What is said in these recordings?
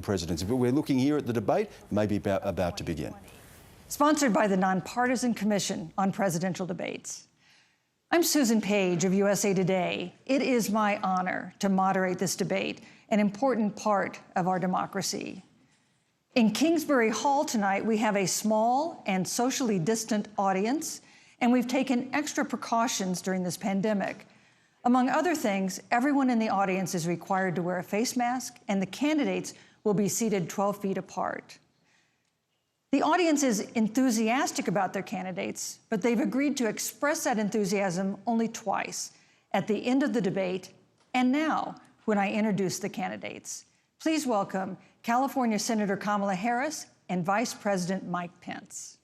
presidency. But we're looking here at the debate, maybe about to begin. Sponsored by the Nonpartisan Commission on Presidential Debates. I'm Susan Page of USA Today. It is my honor to moderate this debate, an important part of our democracy. In Kingsbury Hall tonight, we have a small and socially distant audience, and we've taken extra precautions during this pandemic. Among other things, everyone in the audience is required to wear a face mask, and the candidates will be seated 12 feet apart. The audience is enthusiastic about their candidates, but they've agreed to express that enthusiasm only twice, at the end of the debate and now when I introduce the candidates. Please welcome California Senator Kamala Harris and Vice President Mike Pence.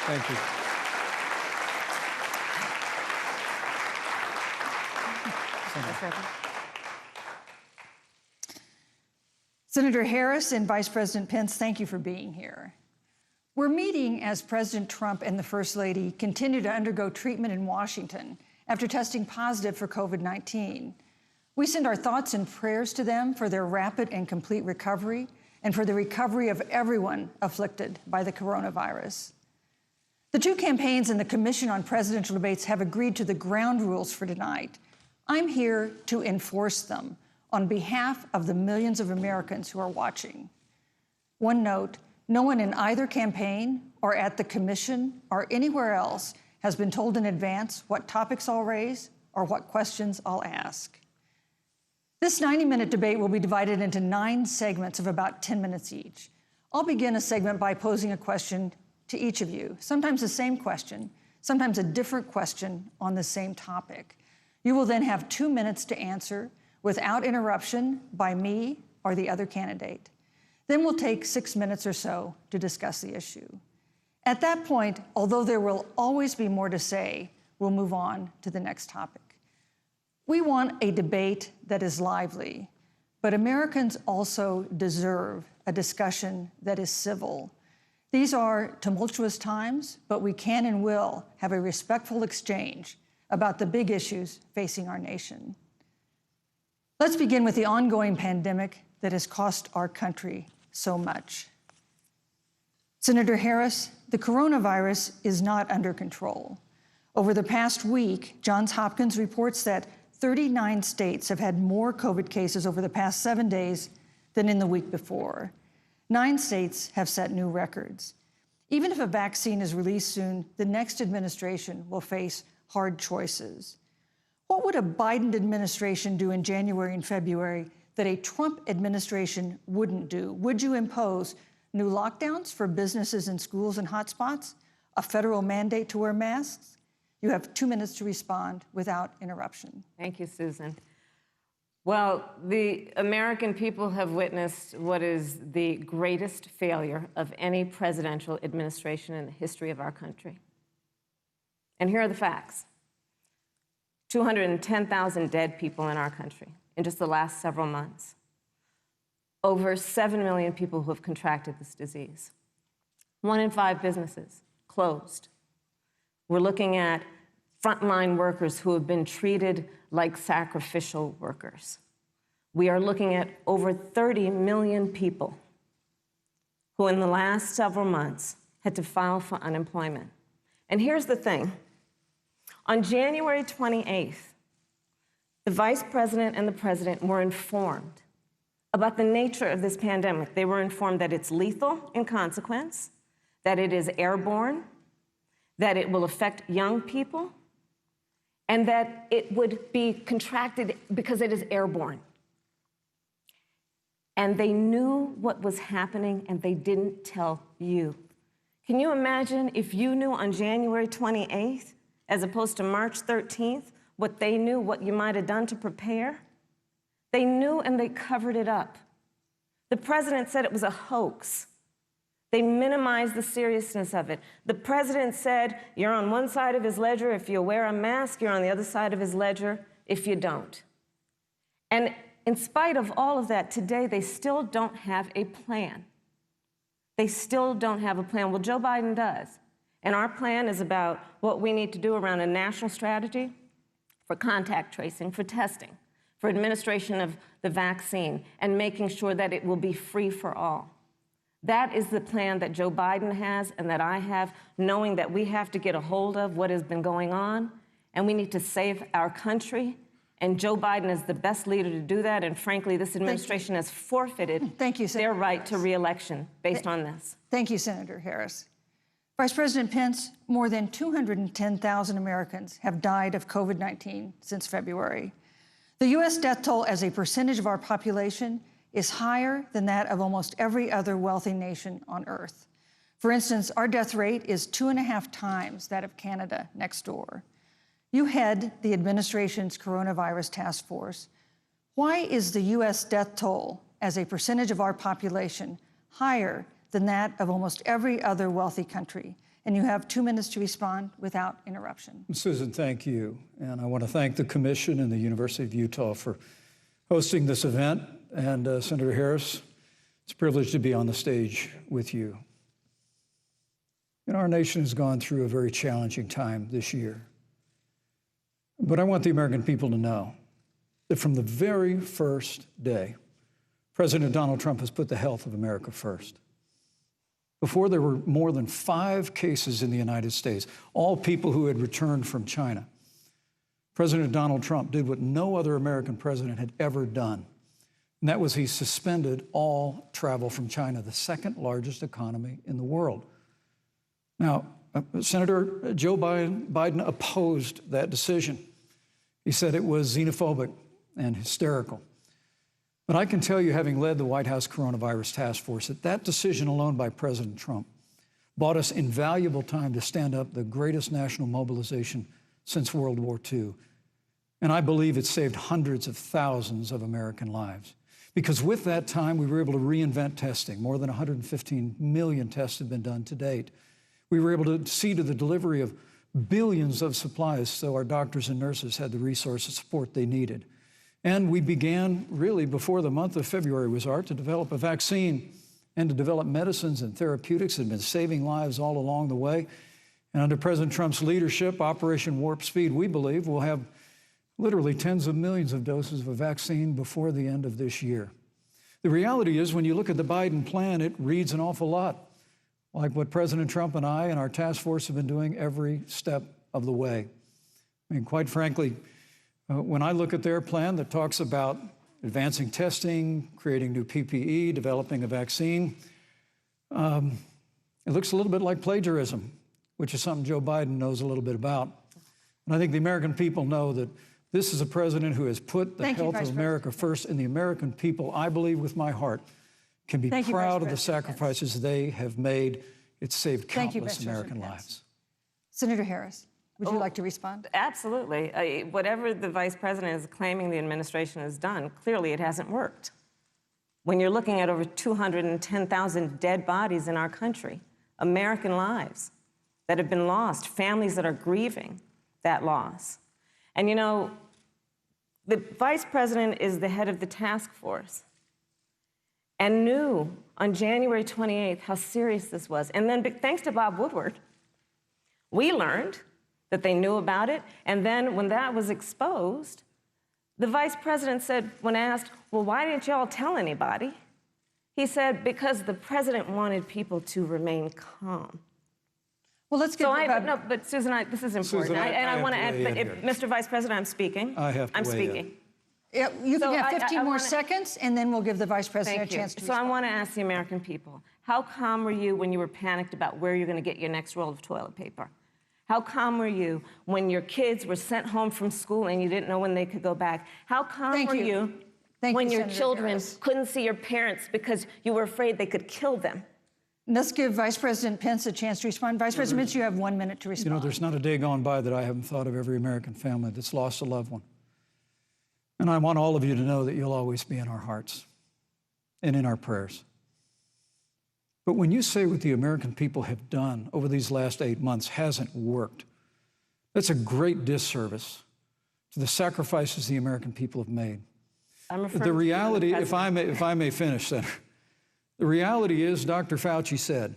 Thank you. Senator Harris and Vice President Pence, thank you for being here. We're meeting as President Trump and the First Lady continue to undergo treatment in Washington after testing positive for COVID-19. We send our thoughts and prayers to them for their rapid and complete recovery and for the recovery of everyone afflicted by the coronavirus. The two campaigns and the Commission on Presidential Debates have agreed to the ground rules for tonight. I'm here to enforce them on behalf of the millions of Americans who are watching. One note, no one in either campaign or at the Commission or anywhere else has been told in advance what topics I'll raise or what questions I'll ask. This 90-minute debate will be divided into 9 segments of about 10 minutes each. I'll begin a segment by posing a question to each of you, sometimes the same question, sometimes a different question on the same topic. You will then have 2 minutes to answer without interruption by me or the other candidate. Then we'll take 6 minutes or so to discuss the issue. At that point, although there will always be more to say, we'll move on to the next topic. We want a debate that is lively, but Americans also deserve a discussion that is civil. These are tumultuous times, but we can and will have a respectful exchange about the big issues facing our nation. Let's begin with the ongoing pandemic that has cost our country so much. Senator Harris, the coronavirus is not under control. Over the past week, Johns Hopkins reports that 39 states have had more COVID cases over the past 7 days than in the week before. 9 states have set new records. Even if a vaccine is released soon, the next administration will face hard choices. What would a Biden administration do in January and February that a Trump administration wouldn't do? Would you impose new lockdowns for businesses and schools and hotspots? A federal mandate to wear masks? You have 2 minutes to respond without interruption. Thank you, Susan. Well, the American people have witnessed what is the greatest failure of any presidential administration in the history of our country. And here are the facts. 210,000 dead people in our country in just the last several months. Over 7 million people who have contracted this disease. 1 in 5 businesses closed. We're looking at frontline workers who have been treated like sacrificial workers. We are looking at over 30 million people who in the last several months had to file for unemployment. And here's the thing. On January 28th, the Vice President and the President were informed about the nature of this pandemic. They were informed that it's lethal in consequence, that it is airborne, that it will affect young people, and that it would be contracted because it is airborne. And they knew what was happening, and they didn't tell you. Can you imagine if you knew on January 28th, as opposed to March 13th, what they knew, what you might have done to prepare? They knew and they covered it up. The president said it was a hoax. They minimized the seriousness of it. The president said, you're on one side of his ledger if you wear a mask, you're on the other side of his ledger if you don't. And In spite of all of that, today they still don't have a plan. They still don't have a plan. Well, Joe Biden does. And our plan is about what we need to do around a national strategy for contact tracing, for testing, for administration of the vaccine, and making sure that it will be free for all. That is the plan that Joe Biden has and that I have, knowing that we have to get a hold of what has been going on, and we need to save our country. And Joe Biden is the best leader to do that. And frankly, this administration has forfeited their right to re-election based on this. Thank you, Senator Harris. Vice President Pence, more than 210,000 Americans have died of COVID-19 since February. The U.S. death toll as a percentage of our population is higher than that of almost every other wealthy nation on earth. For instance, our death rate is 2.5 times that of Canada next door. You head the administration's coronavirus task force. Why is the U.S. death toll as a percentage of our population higher than that of almost every other wealthy country? And you have 2 minutes to respond without interruption. Susan, thank you. And I want to thank the Commission and the University of Utah for hosting this event. And Senator Harris, it's a privilege to be on the stage with you. Our nation has gone through a very challenging time this year. But I want the American people to know that from the very first day, President Donald Trump has put the health of America first. Before, there were more than 5 cases in the United States, all people who had returned from China. President Donald Trump did what no other American president had ever done, and that was he suspended all travel from China, the second largest economy in the world. Now, Senator Joe Biden opposed that decision. He said it was xenophobic and hysterical. But I can tell you, having led the White House Coronavirus Task Force, that decision alone by President Trump bought us invaluable time to stand up the greatest national mobilization since World War II. And I believe it saved hundreds of thousands of American lives. Because with that time, we were able to reinvent testing. More than 115 million tests have been done to date. We were able to see to the delivery of billions of supplies so our doctors and nurses had the resources support they needed. And we began, really, before the month of February was out, to develop a vaccine and to develop medicines and therapeutics that have been saving lives all along the way. And under President Trump's leadership, Operation Warp Speed, we believe we'll have literally tens of millions of doses of a vaccine before the end of this year. The reality is, when you look at the Biden plan, it reads an awful lot like what President Trump and I and our task force have been doing every step of the way. I mean, quite frankly, when I look at their plan that talks about advancing testing, creating new PPE, developing a vaccine, it looks a little bit like plagiarism, which is something Joe Biden knows a little bit about. And I think the American people know that this is a president who has put the health of America first, and the American people, I believe with my heart, can be proud of the sacrifices they have made. It's saved countless American lives. Senator Harris, would you like to respond? Absolutely. Whatever the vice president is claiming the administration has done, clearly it hasn't worked. When you're looking at over 210,000 dead bodies in our country, American lives that have been lost, families that are grieving that loss. And you know, the vice president is the head of the task force and knew on January 28th how serious this was. And then thanks to Bob Woodward, we learned that they knew about it. And then when that was exposed, the vice president said, when asked, well, why didn't y'all tell anybody? He said, because the president wanted people to remain calm. Well, let's get no, but Susan, this is important. Susan, I want to add, but Mr. Vice President, I'm speaking. I'm speaking. Yeah, you can have 15 more seconds, and then we'll give the vice president a chance to respond. So I want to ask the American people, how calm were you when you were panicked about where you're going to get your next roll of toilet paper? How calm were you when your kids were sent home from school and you didn't know when they could go back? How calm were you when your children couldn't see your parents because you were afraid they could kill them? Let's give Vice President Pence a chance to respond. Vice President Pence, you have 1 minute to respond. You know, there's not a day gone by that I haven't thought of every American family that's lost a loved one. And I want all of you to know that you'll always be in our hearts and in our prayers. But when you say what the American people have done over these last 8 months hasn't worked, that's a great disservice to the sacrifices the American people have made. I'm referring The to reality, the if I may finish, Senator, the reality is Dr. Fauci said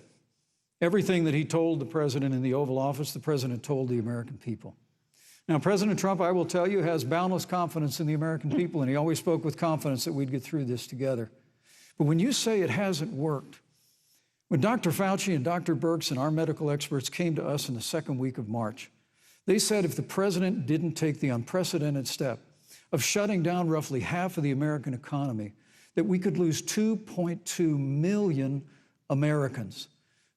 everything that he told the president in the Oval Office, the president told the American people. Now, President Trump, I will tell you, has boundless confidence in the American people, and he always spoke with confidence that we'd get through this together. But when you say it hasn't worked, when Dr. Fauci and Dr. Birx and our medical experts came to us in the second week of March, they said if the president didn't take the unprecedented step of shutting down roughly half of the American economy, that we could lose 2.2 million Americans.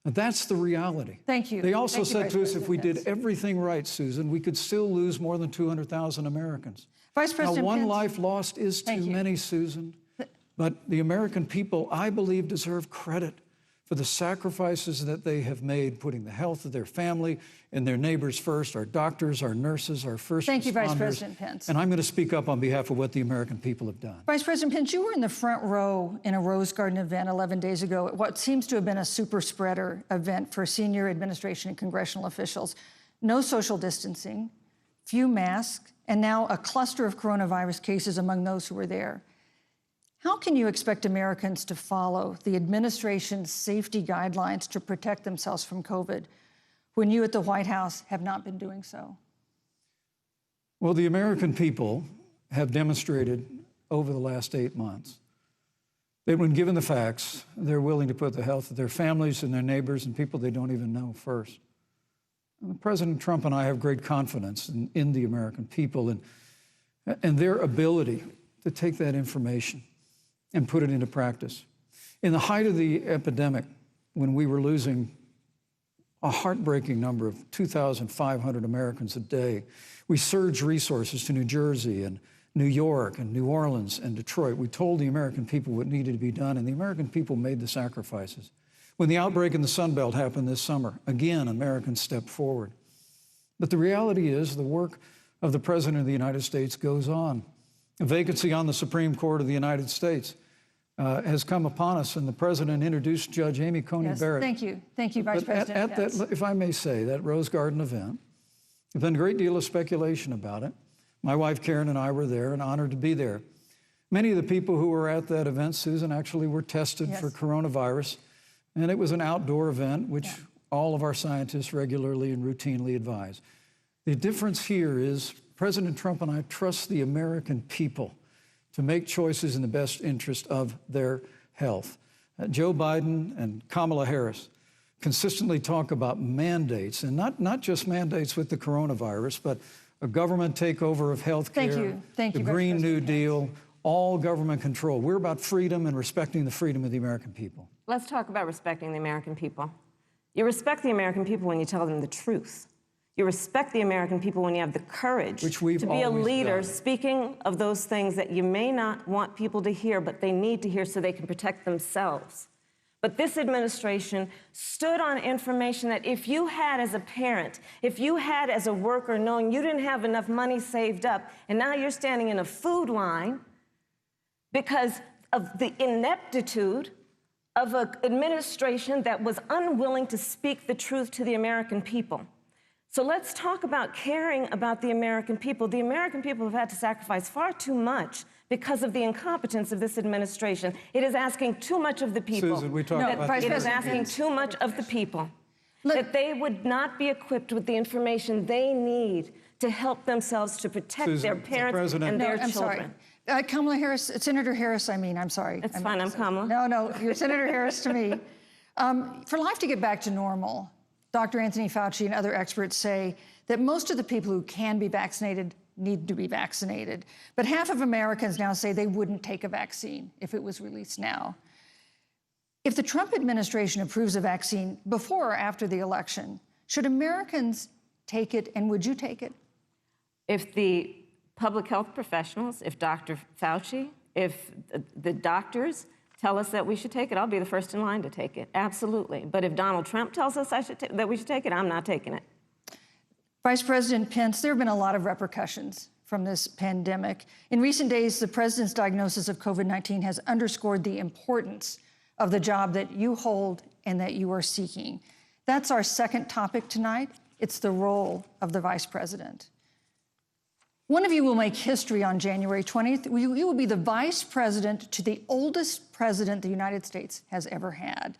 Now, that's the reality. Thank you. They also Thank you, said Vice to us if President we Pence. did everything right, Susan, we could still lose more than 200,000 Americans. Vice President Now, one Pence. life lost is too Thank you. many, Susan. But the American people, I believe, deserve credit for the sacrifices that they have made, putting the health of their family and their neighbors first, our doctors, our nurses, our first Thank you, Vice responders. President Pence. And I'm going to speak up on behalf of what the American people have done. Vice President Pence, you were in the front row in a Rose Garden event 11 days ago at what seems to have been a super spreader event for senior administration and congressional officials. No social distancing, few masks, and now a cluster of coronavirus cases among those who were there. How can you expect Americans to follow the administration's safety guidelines to protect themselves from COVID when you at the White House have not been doing so? Well, the American people have demonstrated over the last 8 months that when given the facts, they're willing to put the health of their families and their neighbors and people they don't even know first. And President Trump and I have great confidence in the American people and their ability to take that information and put it into practice. In the height of the epidemic, when we were losing a heartbreaking number of 2,500 Americans a day, we surged resources to New Jersey and New York and New Orleans and Detroit. We told the American people what needed to be done, and the American people made the sacrifices. When the outbreak in the Sun Belt happened this summer, again, Americans stepped forward. But the reality is the work of the President of the United States goes on. A vacancy on the Supreme Court of the United States has come upon us, and the President introduced Judge Amy Coney Barrett. Thank you. Thank you, Vice President At Pence. that, if I may say, that Rose Garden event, there's been a great deal of speculation about it. My wife Karen and I were there and honored to be there. Many of the people who were at that event, Susan, actually were tested for coronavirus, and it was an outdoor event, which all of our scientists regularly and routinely advise. The difference here is President Trump and I trust the American people to make choices in the best interest of their health. Joe Biden and Kamala Harris consistently talk about mandates, and not just mandates with the coronavirus, but a government takeover of health care, Thank you, the Green New Vice President Deal, all government control. We're about freedom and respecting the freedom of the American people. Let's talk about respecting the American people. You respect the American people when you tell them the truth. You respect the American people when you have the courage to be a leader speaking of those things that you may not want people to hear, but they need to hear so they can protect themselves. But this administration stood on information that if you had as a parent, if you had as a worker knowing you didn't have enough money saved up, and now you're standing in a food line because of the ineptitude of an administration that was unwilling to speak the truth to the American people. So let's talk about caring about the American people. The American people have had to sacrifice far too much because of the incompetence of this administration. It is asking too much of the people. Susan, we talked about it is asking too much of the people. That they would not be equipped with the information they need to help themselves to protect their parents and their children. Sorry. Kamala Harris, Senator Harris, I'm sorry. It's fine, I'm Kamala. No, you're Senator Harris to me. For life to get back to normal, Dr. Anthony Fauci and other experts say that most of the people who can be vaccinated need to be vaccinated. But half of Americans now say they wouldn't take a vaccine if it was released now. If the Trump administration approves a vaccine before or after the election, should Americans take it, and would you take it? If the public health professionals, if Dr. Fauci, if the doctors tell us that we should take it, I'll be the first in line to take it, absolutely. But if Donald Trump tells us that we should take it, I'm not taking it. Vice President Pence, there have been a lot of repercussions from this pandemic. In recent days, the president's diagnosis of COVID-19 has underscored the importance of the job that you hold and that you are seeking. That's our second topic tonight. It's the role of the vice president. One of you will make history on January 20th. You will be the vice president to the oldest president the United States has ever had.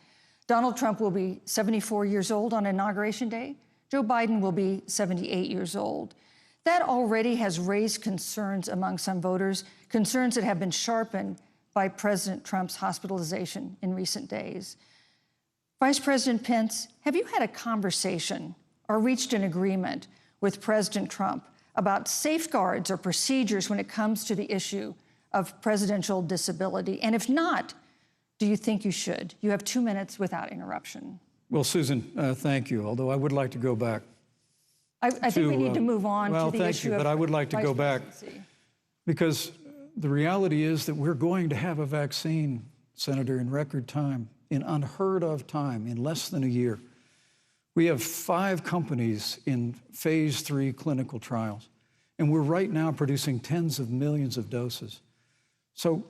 Donald Trump will be 74 years old on Inauguration Day. Joe Biden will be 78 years old. That already has raised concerns among some voters, concerns that have been sharpened by President Trump's hospitalization in recent days. Vice President Pence, have you had a conversation or reached an agreement with President Trump about safeguards or procedures when it comes to the issue of presidential disability? And if not, do you think you should? You have 2 minutes without interruption. Well, Susan, thank you, although I would like to go back. I think we need to move on to the issue of thank you, but I would like to go back because the reality is that we're going to have a vaccine, Senator, in record time, in unheard of time, in less than a year. We have 5 companies in phase 3 clinical trials, and we're right now producing tens of millions of doses. So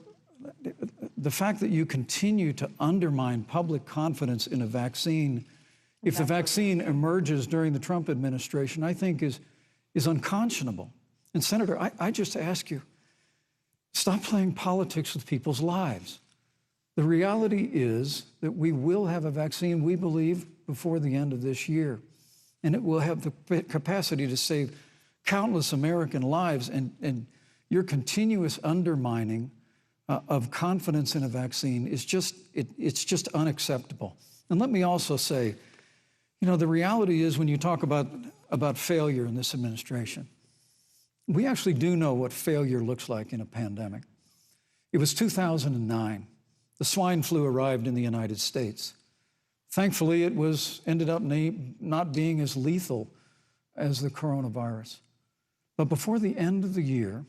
the fact that you continue to undermine public confidence in a vaccine, if the vaccine emerges during the Trump administration, I think is unconscionable. And Senator, I just ask you, stop playing politics with people's lives. The reality is that we will have a vaccine, we believe, before the end of this year. And it will have the capacity to save countless American lives. And your continuous undermining of confidence in a vaccine is it's just unacceptable. And let me also say, you know, the reality is when you talk about failure in this administration, we actually do know what failure looks like in a pandemic. It was 2009. The swine flu arrived in the United States. Thankfully, it ended up not being as lethal as the coronavirus. But before the end of the year,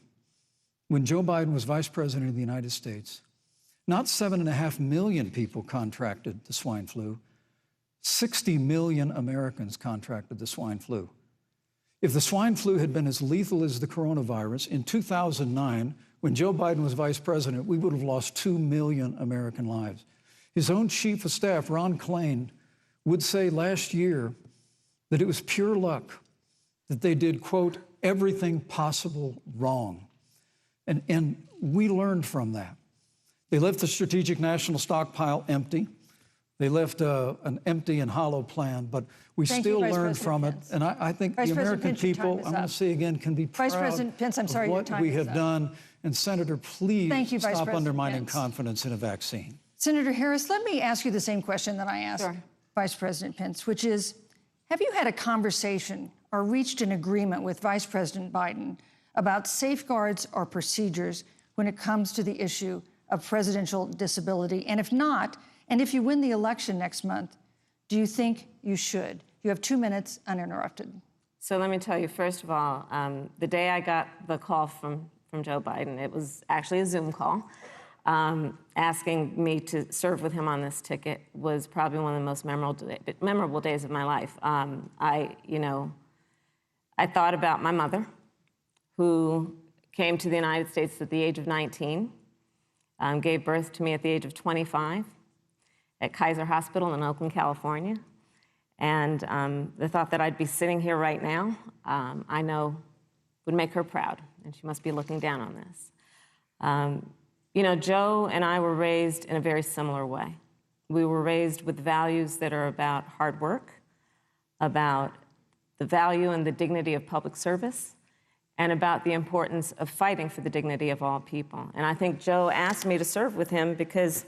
when Joe Biden was vice president of the United States, not 7.5 million people contracted the swine flu. 60 million Americans contracted the swine flu. If the swine flu had been as lethal as the coronavirus, in 2009, when Joe Biden was vice president, we would have lost 2 million American lives. His own chief of staff, Ron Klain, would say last year that it was pure luck that they did, quote, everything possible wrong. And we learned from that. They left the strategic national stockpile empty. They left an empty and hollow plan, but we still learned from it. And I think the American people, I'm going to say again, can be proud of what we have done. And Senator, please stop undermining confidence in a vaccine. Senator Harris, let me ask you the same question that I asked Vice President Pence, which is, have you had a conversation or reached an agreement with Vice President Biden about safeguards or procedures when it comes to the issue of presidential disability? And if not, and if you win the election next month, do you think you should? You have 2 minutes uninterrupted. So let me tell you, first of all, the day I got the call from Joe Biden, it was actually a Zoom call, asking me to serve with him on this ticket was probably one of the most memorable days of my life. I thought about my mother, who came to the United States at the age of 19, gave birth to me at the age of 25 at Kaiser Hospital in Oakland, California. And the thought that I'd be sitting here right now, I know would make her proud, and she must be looking down on this. You know, Joe and I were raised in a very similar way. We were raised with values that are about hard work, about the value and the dignity of public service, and about the importance of fighting for the dignity of all people. And I think Joe asked me to serve with him because,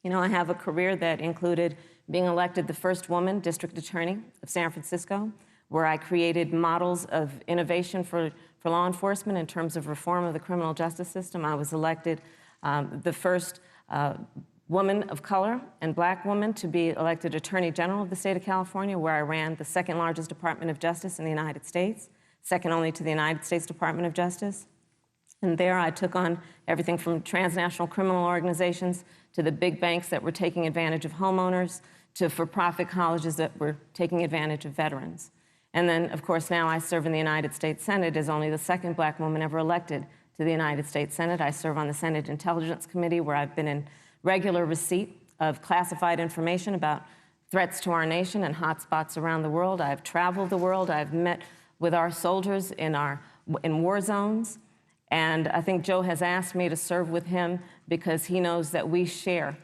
you know, I have a career that included being elected the first woman district attorney of San Francisco, where I created models of innovation for law enforcement in terms of reform of the criminal justice system. I was elected the first woman of color and black woman to be elected Attorney General of the state of California, where I ran the second largest Department of Justice in the United States, second only to the United States Department of Justice. And there I took on everything from transnational criminal organizations to the big banks that were taking advantage of homeowners to for-profit colleges that were taking advantage of veterans. And then, of course, now I serve in the United States Senate as only the second black woman ever elected to the United States Senate. I serve on the Senate Intelligence Committee, where I've been in regular receipt of classified information about threats to our nation and hotspots around the world. I've traveled the world. I've met with our soldiers in our in war zones. And I think Joe has asked me to serve with him because he knows that we share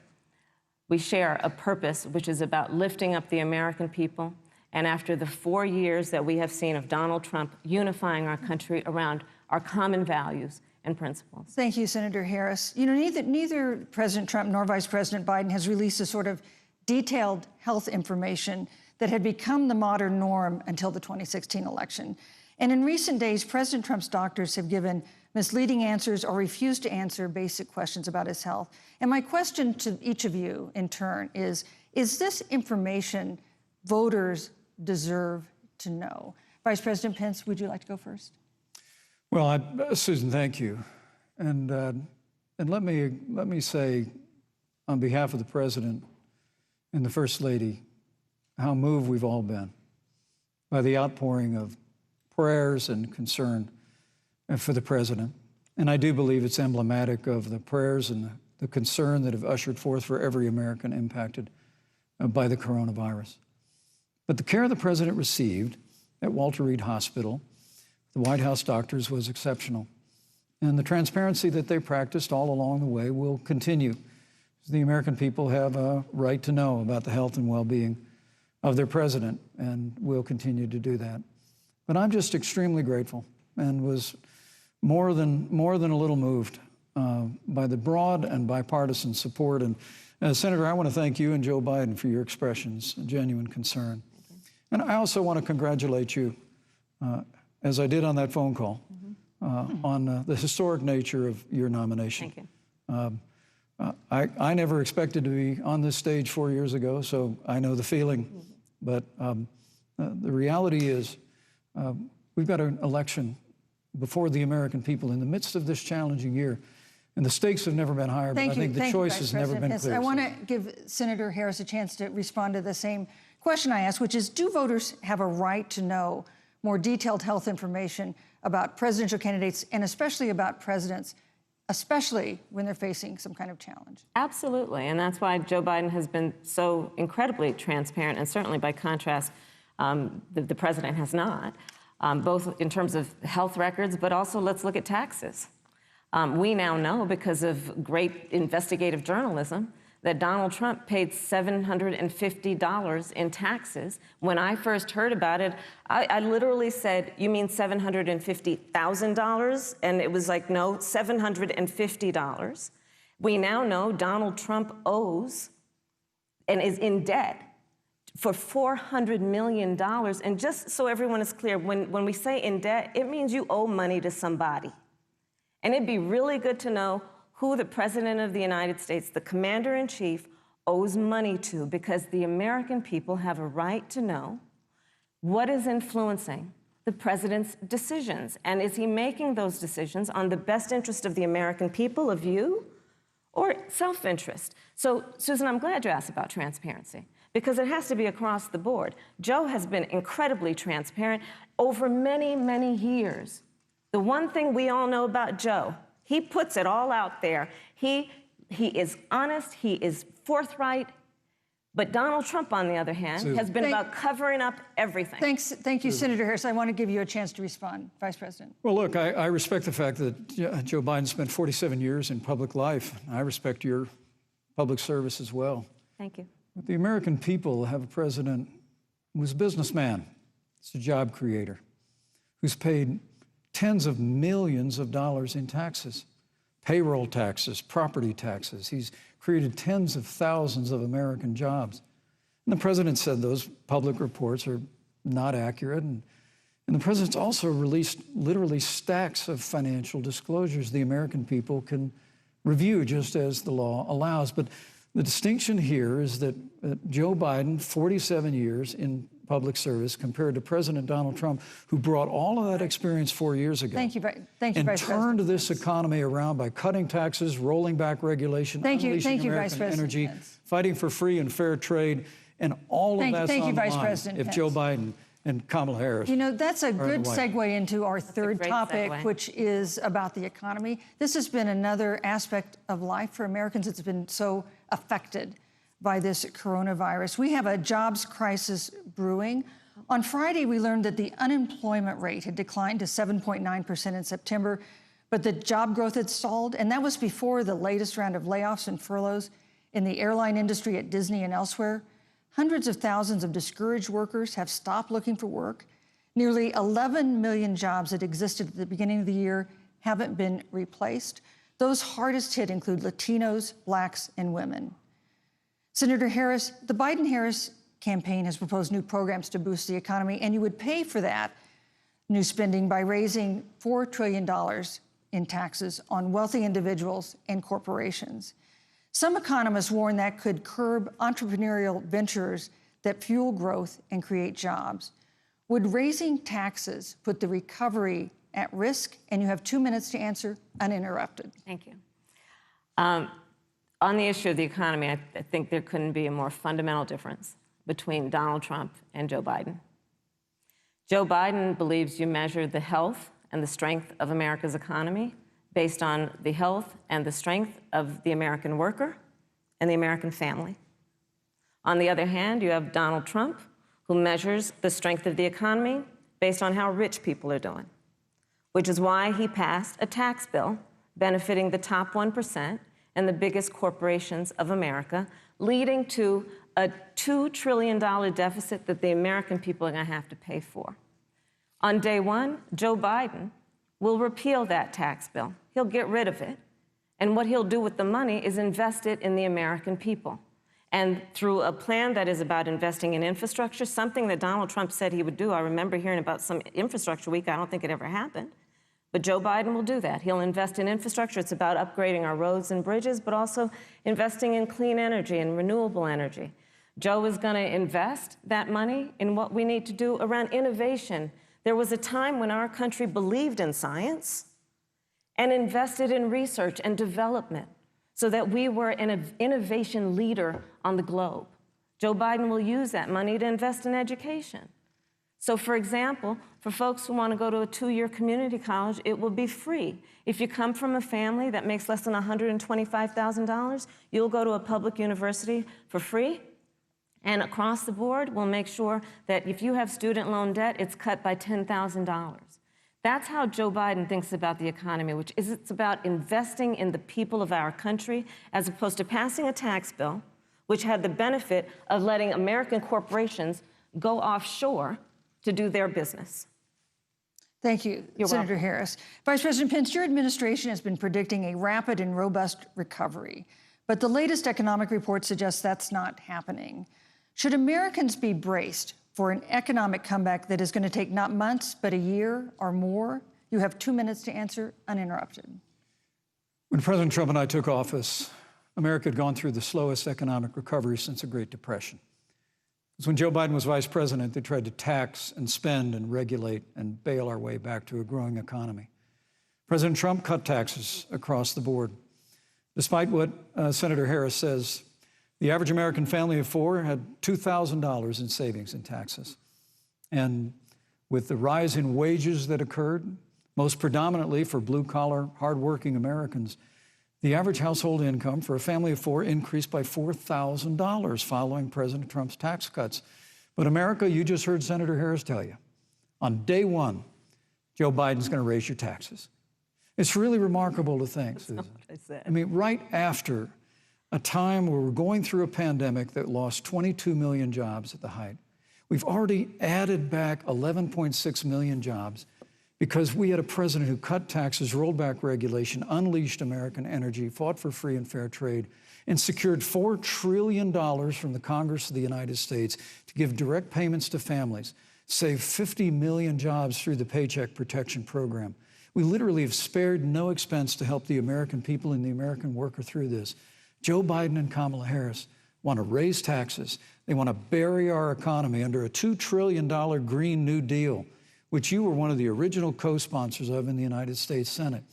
a purpose which is about lifting up the American people. And after the 4 years that we have seen of Donald Trump unifying our country around our common values and principles. Thank you, Senator Harris. You know, neither President Trump nor Vice President Biden has released the sort of detailed health information that had become the modern norm until the 2016 election. And in recent days, President Trump's doctors have given misleading answers or refused to answer basic questions about his health. And my question to each of you in turn is this information voters deserve to know? Vice President Pence, would you like to go first? Well, Susan, thank you. And let me say, on behalf of the President and the First Lady, how moved we've all been by the outpouring of prayers and concern for the President. And I do believe it's emblematic of the prayers and the concern that have ushered forth for every American impacted by the coronavirus. But the care the President received at Walter Reed Hospital, the White House doctors, was exceptional. And the transparency that they practiced all along the way will continue. The American people have a right to know about the health and well-being of their president, and will continue to do that. But I'm just extremely grateful and was more than a little moved by the broad and bipartisan support. And Senator, I want to thank you and Joe Biden for your expressions of genuine concern. And I also want to congratulate you, as I did on that phone call, on the historic nature of your nomination. Thank you. I never expected to be on this stage 4 years ago, so I know the feeling. But the reality is we've got an election before the American people in the midst of this challenging year. And the stakes have never been higher, but I think the choice has never been clearer. I want to give Senator Harris a chance to respond to the same question I asked, which is, do voters have a right to know more detailed health information about presidential candidates and especially about presidents, especially when they're facing some kind of challenge? Absolutely, and that's why Joe Biden has been so incredibly transparent, and certainly by contrast, the president has not, both in terms of health records, but also let's look at taxes. We now know, because of great investigative journalism, that Donald Trump paid $750 in taxes. When I first heard about it, I literally said, "You mean $750,000? And it was like, no, $750. We now know Donald Trump owes and is in debt for $400 million. And just so everyone is clear, when we say in debt, it means you owe money to somebody. And it'd be really good to know who the President of the United States, the Commander-in-Chief, owes money to, because the American people have a right to know what is influencing the President's decisions. And is he making those decisions on the best interest of the American people, of you, or self-interest? So, Susan, I'm glad you asked about transparency, because it has to be across the board. Joe has been incredibly transparent over many, many years. The one thing we all know about Joe, he puts it all out there. He is honest, he is forthright. But Donald Trump, on the other hand, has been about covering up everything. Thank you, Senator Harris. I want to give you a chance to respond, Vice President. Well, look, I respect the fact that Joe Biden spent 47 years in public life. I respect your public service as well. Thank you. But the American people have a president who's a businessman, he's a job creator, who's paid tens of millions of dollars in taxes, payroll taxes, property taxes. He's created tens of thousands of American jobs. And the president said those public reports are not accurate. And the president's also released literally stacks of financial disclosures the American people can review just as the law allows. But the distinction here is that Joe Biden, 47 years in public service, compared to President Donald Trump, who brought all of that experience 4 years ago. Thank you, Vice and President. turned this economy around by cutting taxes, rolling back regulation, unleashing American energy, fighting for free and fair trade, and all of that's on the line if Joe Biden and Kamala Harris. You know, that's a good segue into our third topic, which is about the economy. This has been another aspect of life for Americans that's been so affected by this coronavirus. We have a jobs crisis brewing. On Friday, we learned that the unemployment rate had declined to 7.9% in September, but the job growth had stalled, and that was before the latest round of layoffs and furloughs in the airline industry at Disney and elsewhere. Hundreds of thousands of discouraged workers have stopped looking for work. Nearly 11 million jobs that existed at the beginning of the year haven't been replaced. Those hardest hit include Latinos, Blacks, and women. Senator Harris, the Biden-Harris campaign has proposed new programs to boost the economy, and you would pay for that new spending by raising $4 trillion in taxes on wealthy individuals and corporations. Some economists warn that could curb entrepreneurial ventures that fuel growth and create jobs. Would raising taxes put the recovery at risk? And you have 2 minutes to answer uninterrupted. Thank you. On the issue of the economy, I think there couldn't be a more fundamental difference between Donald Trump and Joe Biden. Joe Biden believes you measure the health and the strength of America's economy based on the health and the strength of the American worker and the American family. On the other hand, you have Donald Trump, who measures the strength of the economy based on how rich people are doing, which is why he passed a tax bill benefiting the top 1% and the biggest corporations of America, leading to a $2 trillion deficit that the American people are going to have to pay for. On day one, Joe Biden will repeal that tax bill. He'll get rid of it. And what he'll do with the money is invest it in the American people. And through a plan that is about investing in infrastructure, something that Donald Trump said he would do. I remember hearing about some infrastructure week. I don't think it ever happened. But Joe Biden will do that. He'll invest in infrastructure. It's about upgrading our roads and bridges, but also investing in clean energy and renewable energy. Joe is going to invest that money in what we need to do around innovation. There was a time when our country believed in science and invested in research and development so that we were an innovation leader on the globe. Joe Biden will use that money to invest in education. So, for example, for folks who want to go to a 2-year community college, it will be free. If you come from a family that makes less than $125,000, you'll go to a public university for free. And across the board, we'll make sure that if you have student loan debt, it's cut by $10,000. That's how Joe Biden thinks about the economy, which is it's about investing in the people of our country, as opposed to passing a tax bill, which had the benefit of letting American corporations go offshore to do their business. Thank you, Senator Harris. Vice President Pence, your administration has been predicting a rapid and robust recovery, but the latest economic report suggests that's not happening. Should Americans be braced for an economic comeback that is going to take not months, but a year or more? You have 2 minutes to answer uninterrupted. When President Trump and I took office, America had gone through the slowest economic recovery since the Great Depression. Because when Joe Biden was vice president, they tried to tax and spend and regulate and bail our way back to a growing economy. President Trump cut taxes across the board. Despite what Senator Harris says, the average American family of 4 had $2,000 in savings in taxes. And with the rise in wages that occurred, most predominantly for blue-collar, hardworking Americans, the average household income for a family of 4 increased by $4,000 following President Trump's tax cuts. But America, you just heard Senator Harris tell you, on day one, Joe Biden's going to raise your taxes. It's really remarkable to think, Susan. I mean, right after a time where we're going through a pandemic that lost 22 million jobs at the height, we've already added back 11.6 million jobs because we had a president who cut taxes, rolled back regulation, unleashed American energy, fought for free and fair trade, and secured $4 trillion from the Congress of the United States to give direct payments to families, save 50 million jobs through the Paycheck Protection Program. We literally have spared no expense to help the American people and the American worker through this. Joe Biden and Kamala Harris want to raise taxes. They want to bury our economy under a $2 trillion Green New Deal, which you were one of the original co-sponsors of in the United States Senate.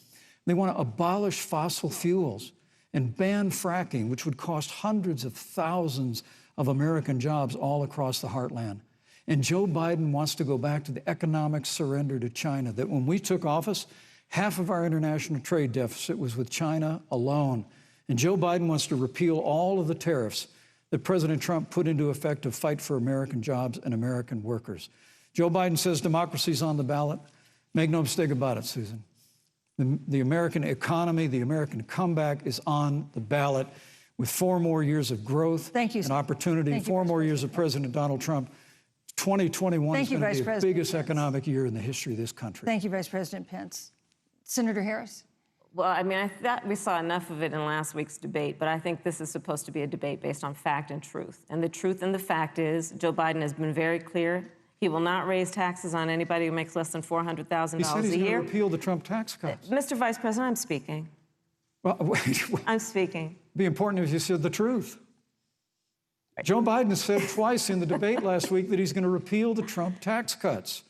They want to abolish fossil fuels and ban fracking, which would cost hundreds of thousands of American jobs all across the heartland. And Joe Biden wants to go back to the economic surrender to China, that when we took office, half of our international trade deficit was with China alone. And Joe Biden wants to repeal all of the tariffs that President Trump put into effect to fight for American jobs and American workers. Joe Biden says democracy's on the ballot. Make no mistake about it, Susan. The American economy, the American comeback is on the ballot with 4 more years of growth and opportunity, 4 more years of President Donald Trump. 2021 is going to be the biggest economic year in the history of this country. Thank you, Vice President Pence. Senator Harris. Well, I mean, I thought we saw enough of it in last week's debate, but I think this is supposed to be a debate based on fact and truth. And the truth and the fact is Joe Biden has been very clear. He will not raise taxes on anybody who makes less than $400,000 a year. He said he's going to repeal the Trump tax cuts. Mr. Vice President, I'm speaking. Well, wait. I'm speaking. It'd be important if you said the truth. Joe Biden said twice in the debate last week that he's going to repeal the Trump tax cuts.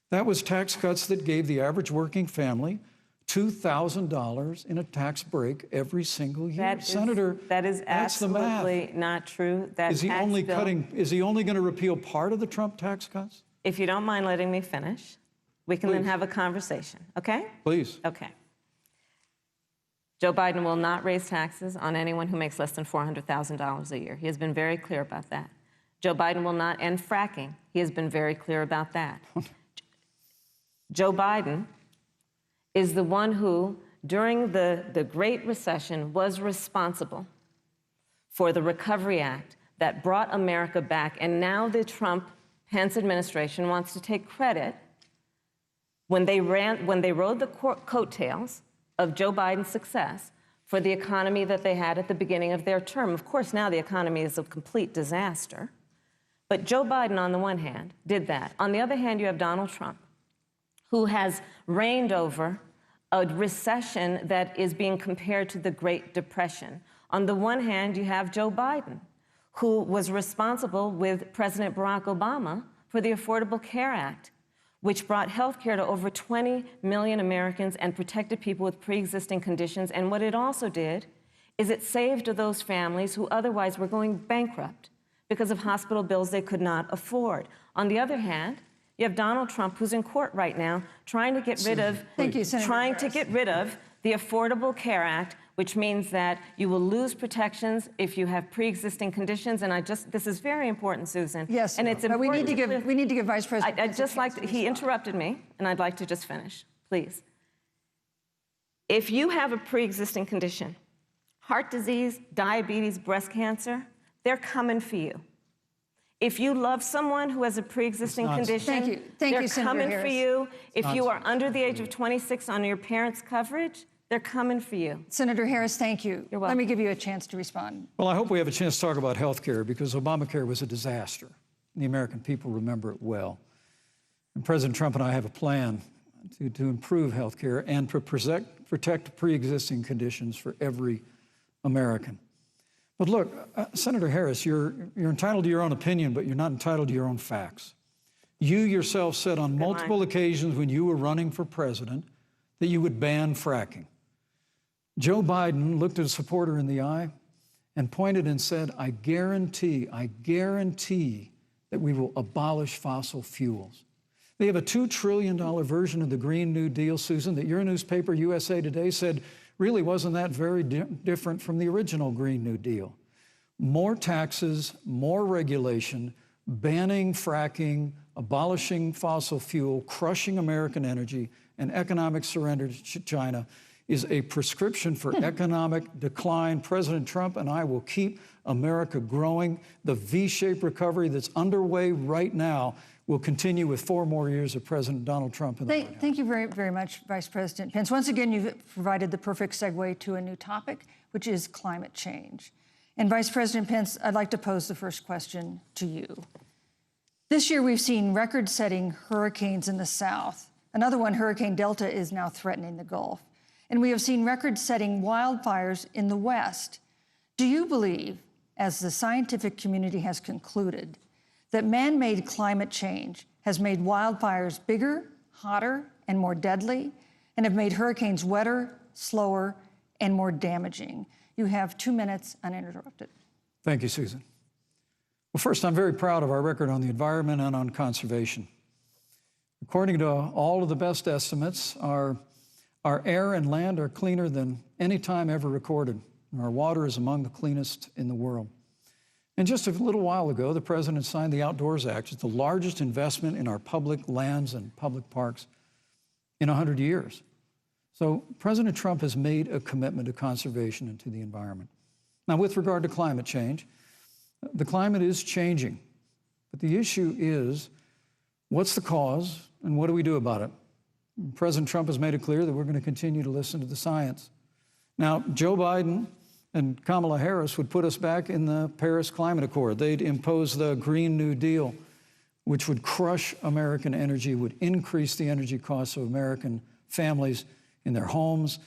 That was tax cuts that gave the average working family $2,000 in a tax break every single year. Senator, that is absolutely not true. Is he only going to repeal part of the Trump tax cuts? If you don't mind letting me finish, we can then have a conversation, okay? Please. Okay. Joe Biden will not raise taxes on anyone who makes less than $400,000 a year. He has been very clear about that. Joe Biden will not end fracking. He has been very clear about that. Joe Biden is the one who, during the Great Recession, was responsible for the Recovery Act that brought America back. And now the Trump-Pence administration wants to take credit when they rode the coattails of Joe Biden's success for the economy that they had at the beginning of their term. Of course, now the economy is a complete disaster. But Joe Biden, on the one hand, did that. On the other hand, you have Donald Trump, who has reigned over a recession that is being compared to the Great Depression. On the one hand, you have Joe Biden, who was responsible with President Barack Obama for the Affordable Care Act, which brought health care to over 20 million Americans and protected people with pre-existing conditions. And what it also did is it saved those families who otherwise were going bankrupt because of hospital bills they could not afford. On the other hand, you have Donald Trump, who's in court right now, trying to get rid of the Affordable Care Act, which means that you will lose protections if you have pre-existing conditions. And this is very important, Susan. Yes, and it's important. We need to give Vice President. I'd just like to, he interrupted me, and I'd like to just finish, please. If you have a pre-existing condition, heart disease, diabetes, breast cancer, they're coming for you. If you love someone who has a pre-existing condition, they're coming for you. If you are under the age of 26 on your parents' coverage, they're coming for you. Senator Harris, thank you. You're welcome. Let me give you a chance to respond. Well, I hope we have a chance to talk about health care because Obamacare was a disaster. The American people remember it well. And President Trump and I have a plan to improve health care and to protect pre-existing conditions for every American. But look, Senator Harris, you're entitled to your own opinion, but you're not entitled to your own facts. You yourself said on multiple occasions when you were running for president that you would ban fracking. Joe Biden looked at a supporter in the eye and pointed and said, I guarantee that we will abolish fossil fuels. They have a $2 trillion version of the Green New Deal, Susan, that your newspaper, USA Today, said really wasn't that very different from the original Green New Deal. More taxes, more regulation, banning fracking, abolishing fossil fuel, crushing American energy, and economic surrender to China is a prescription for economic decline. President Trump and I will keep America growing. The V-shaped recovery that's underway right now will continue with 4 more years of President Donald Trump in the White House. Thank you very, very much, Vice President Pence. Once again, you've provided the perfect segue to a new topic, which is climate change. And Vice President Pence, I'd like to pose the first question to you. This year, we've seen record-setting hurricanes in the South. Another one, Hurricane Delta, is now threatening the Gulf. And we have seen record-setting wildfires in the West. Do you believe, as the scientific community has concluded, that man-made climate change has made wildfires bigger, hotter, and more deadly, and have made hurricanes wetter, slower, and more damaging? You have 2 minutes uninterrupted. Thank you, Susan. Well, first, I'm very proud of our record on the environment and on conservation. According to all of the best estimates, our air and land are cleaner than any time ever recorded. Our water is among the cleanest in the world. And just a little while ago, the president signed the Outdoors Act. It's the largest investment in our public lands and public parks in 100 years. So President Trump has made a commitment to conservation and to the environment. Now, with regard to climate change, the climate is changing. But the issue is, what's the cause and what do we do about it? President Trump has made it clear that we're going to continue to listen to the science. Now, Joe Biden and Kamala Harris would put us back in the Paris Climate Accord. They'd impose the Green New Deal, which would crush American energy, would increase the energy costs of American families in their homes,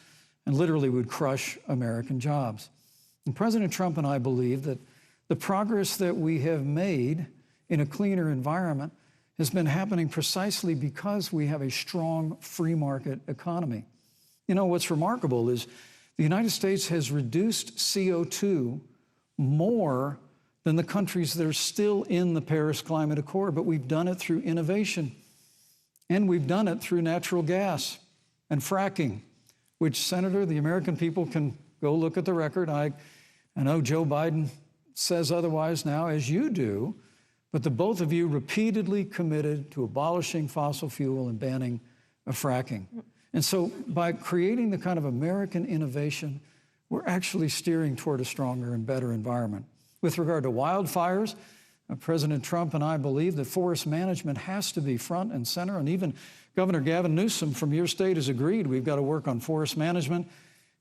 and literally would crush American jobs. And President Trump and I believe that the progress that we have made in a cleaner environment has been happening precisely because we have a strong free market economy. You know, what's remarkable is the United States has reduced CO2 more than the countries that are still in the Paris Climate Accord, but we've done it through innovation. And we've done it through natural gas and fracking, which, Senator, the American people can go look at the record. I know Joe Biden says otherwise now, as you do, but the both of you repeatedly committed to abolishing fossil fuel and banning fracking. And so by creating the kind of American innovation, we're actually steering toward a stronger and better environment. With regard to wildfires, President Trump and I believe that forest management has to be front and center, and even Governor Gavin Newsom from your state has agreed we've got to work on forest management.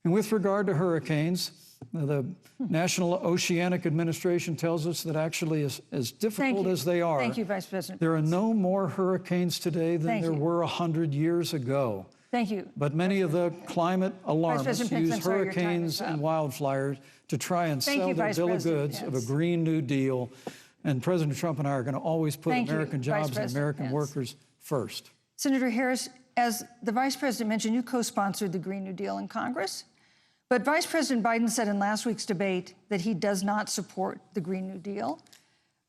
And with regard to hurricanes, the National Oceanic Administration tells us that actually as difficult as they are, Thank you, Vice President. There are no more hurricanes today than there were 100 years ago. Thank you. But many of the climate alarmists use hurricanes and wildfires to try and sell their bill of goods of a Green New Deal. And President Trump and I are going to always put American jobs and American workers first. Senator Harris, as the Vice President mentioned, you co-sponsored the Green New Deal in Congress. But Vice President Biden said in last week's debate that he does not support the Green New Deal.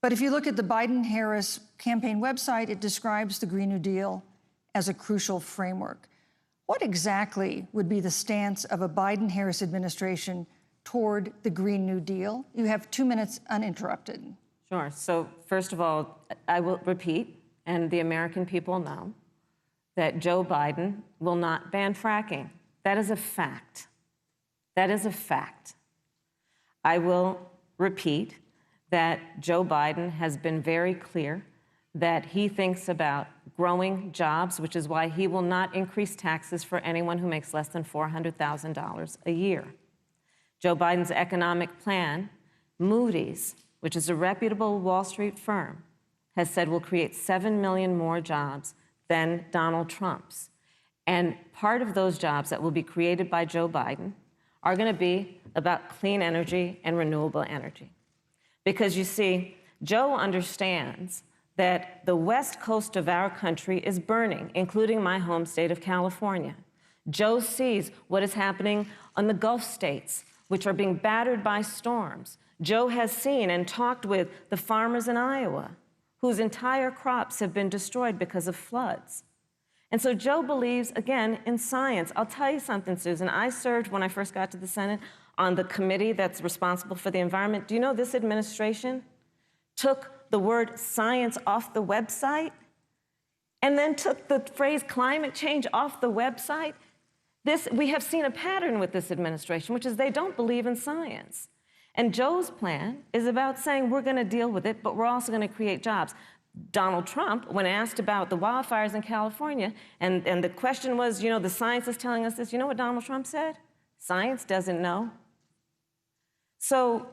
But if you look at the Biden-Harris campaign website, it describes the Green New Deal as a crucial framework. What exactly would be the stance of a Biden-Harris administration toward the Green New Deal? You have 2 minutes uninterrupted. Sure. So first of all, I will repeat, and the American people know, that Joe Biden will not ban fracking. That is a fact. That is a fact. I will repeat that Joe Biden has been very clear that he thinks about growing jobs, which is why he will not increase taxes for anyone who makes less than $400,000 a year. Joe Biden's economic plan, Moody's, which is a reputable Wall Street firm, has said will create 7 million more jobs than Donald Trump's. And part of those jobs that will be created by Joe Biden are going to be about clean energy and renewable energy. Because you see, Joe understands that the west coast of our country is burning, including my home state of California. Joe sees what is happening on the Gulf states, which are being battered by storms. Joe has seen and talked with the farmers in Iowa, whose entire crops have been destroyed because of floods. And so Joe believes, again, in science. I'll tell you something, Susan. I served, when I first got to the Senate, on the committee that's responsible for the environment. Do you know this administration took the word science off the website and then took the phrase climate change off the website? We have seen a pattern with this administration, which is they don't believe in science. And Joe's plan is about saying we're going to deal with it, but we're also going to create jobs. Donald Trump, when asked about the wildfires in California, and the question was, you know, the science is telling us this, you know what Donald Trump said? Science doesn't know. So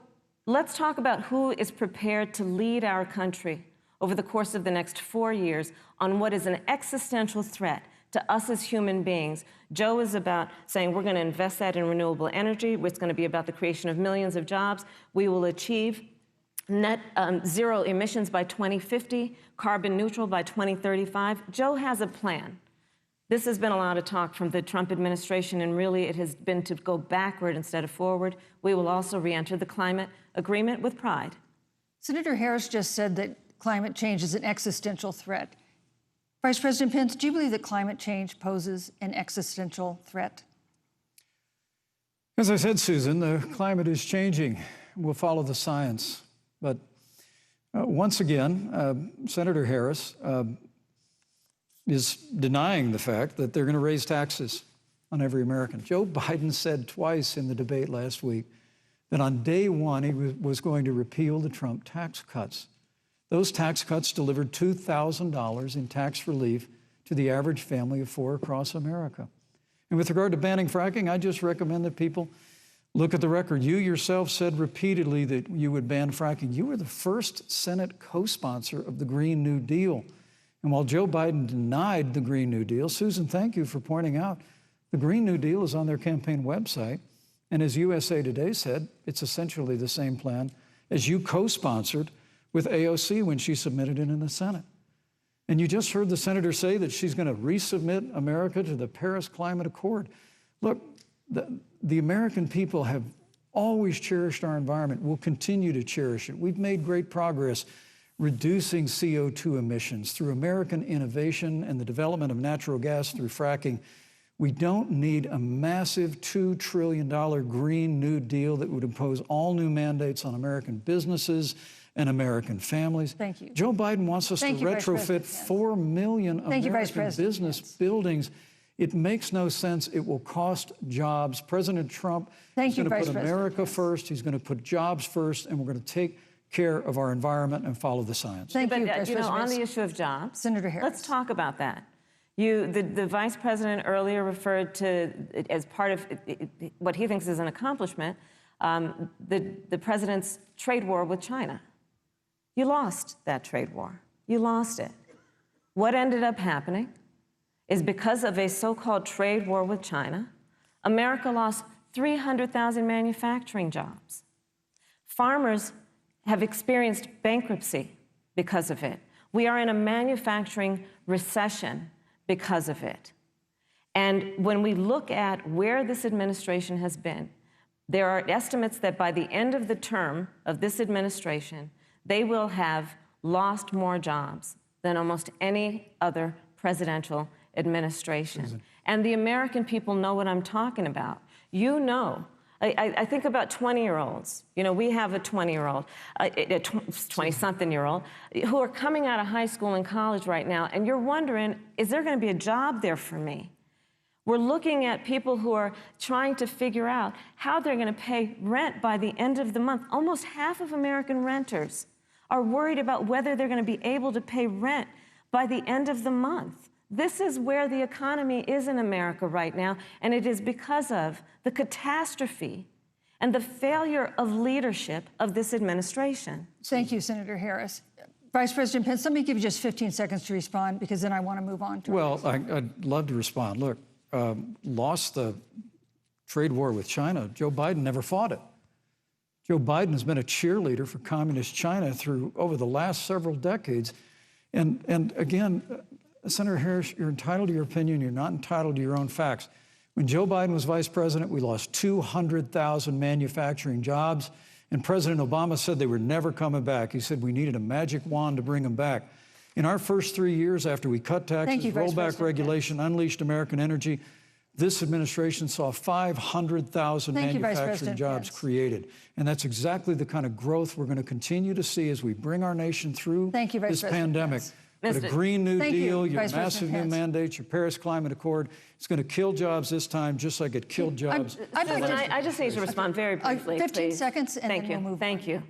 let's talk about who is prepared to lead our country over the course of the next 4 years on what is an existential threat to us as human beings. Joe is about saying we're going to invest that in renewable energy. It's going to be about the creation of millions of jobs. We will achieve net zero emissions by 2050, carbon neutral by 2035. Joe has a plan. This has been a lot of talk from the Trump administration, and really it has been to go backward instead of forward. We will also re-enter the climate agreement with pride. Senator Harris just said that climate change is an existential threat. Vice President Pence, do you believe that climate change poses an existential threat? As I said, Susan, the climate is changing. We'll follow the science. But once again, Senator Harris is denying the fact that they're going to raise taxes on every American. Joe Biden said twice in the debate last week that on day one he was going to repeal the Trump tax cuts. Those tax cuts delivered $2,000 in tax relief to the average family of four across America. And with regard to banning fracking, I just recommend that people look at the record. You yourself said repeatedly that you would ban fracking. You were the first Senate co-sponsor of the Green New Deal. And while Joe Biden denied the Green New Deal, Susan, thank you for pointing out, the Green New Deal is on their campaign website. And as USA Today said, it's essentially the same plan as you co-sponsored with AOC when she submitted it in the Senate. And you just heard the senator say that she's going to resubmit America to the Paris Climate Accord. Look, the American people have always cherished our environment. We'll continue to cherish it. We've made great progress reducing CO2 emissions through American innovation and the development of natural gas through fracking. We don't need a massive $2 trillion Green New Deal that would impose all new mandates on American businesses and American families. Thank you. Joe Biden wants us to retrofit 4 million American business buildings. It makes no sense. It will cost jobs. President Trump is going to put America first. He's going to put jobs first, and we're going to take care of our environment and follow the science. Thank you, Vice President. On the issue of jobs, Senator Harris. Let's talk about that. The Vice President earlier referred to, as part of what he thinks is an accomplishment, the President's trade war with China. You lost that trade war. You lost it. What ended up happening is because of a so-called trade war with China, America lost 300,000 manufacturing jobs. Farmers have experienced bankruptcy because of it. We are in a manufacturing recession because of it. And when we look at where this administration has been, there are estimates that by the end of the term of this administration, they will have lost more jobs than almost any other presidential administration. And the American people know what I'm talking about. You know, I think about 20-year-olds. You know, we have a 20-year-old, a 20-something-year-old, who are coming out of high school and college right now, and you're wondering, is there going to be a job there for me? We're looking at people who are trying to figure out how they're going to pay rent by the end of the month. Almost half of American renters are worried about whether they're going to be able to pay rent by the end of the month. This is where the economy is in America right now, and it is because of the catastrophe and the failure of leadership of this administration. Thank you, Senator Harris. Vice President Pence, let me give you just 15 seconds to respond, because then I want to move on to Well, I'd love to respond. Look, lost the trade war with China. Joe Biden never fought it. Joe Biden has been a cheerleader for communist China over the last several decades. And again, Senator Harris, you're entitled to your opinion. You're not entitled to your own facts. When Joe Biden was vice president, we lost 200,000 manufacturing jobs, and President Obama said they were never coming back. He said we needed a magic wand to bring them back. In our first 3 years after we cut taxes, rolled back regulation, unleashed American energy, this administration saw 500,000 manufacturing jobs created. And that's exactly the kind of growth we're going to continue to see as we bring our nation through this pandemic. But a Green New Deal, your massive new mandates, your Paris Climate Accord, it's going to kill jobs this time, just like it killed jobs. I just need to respond very briefly, 15 seconds, and then we'll move on. Thank you.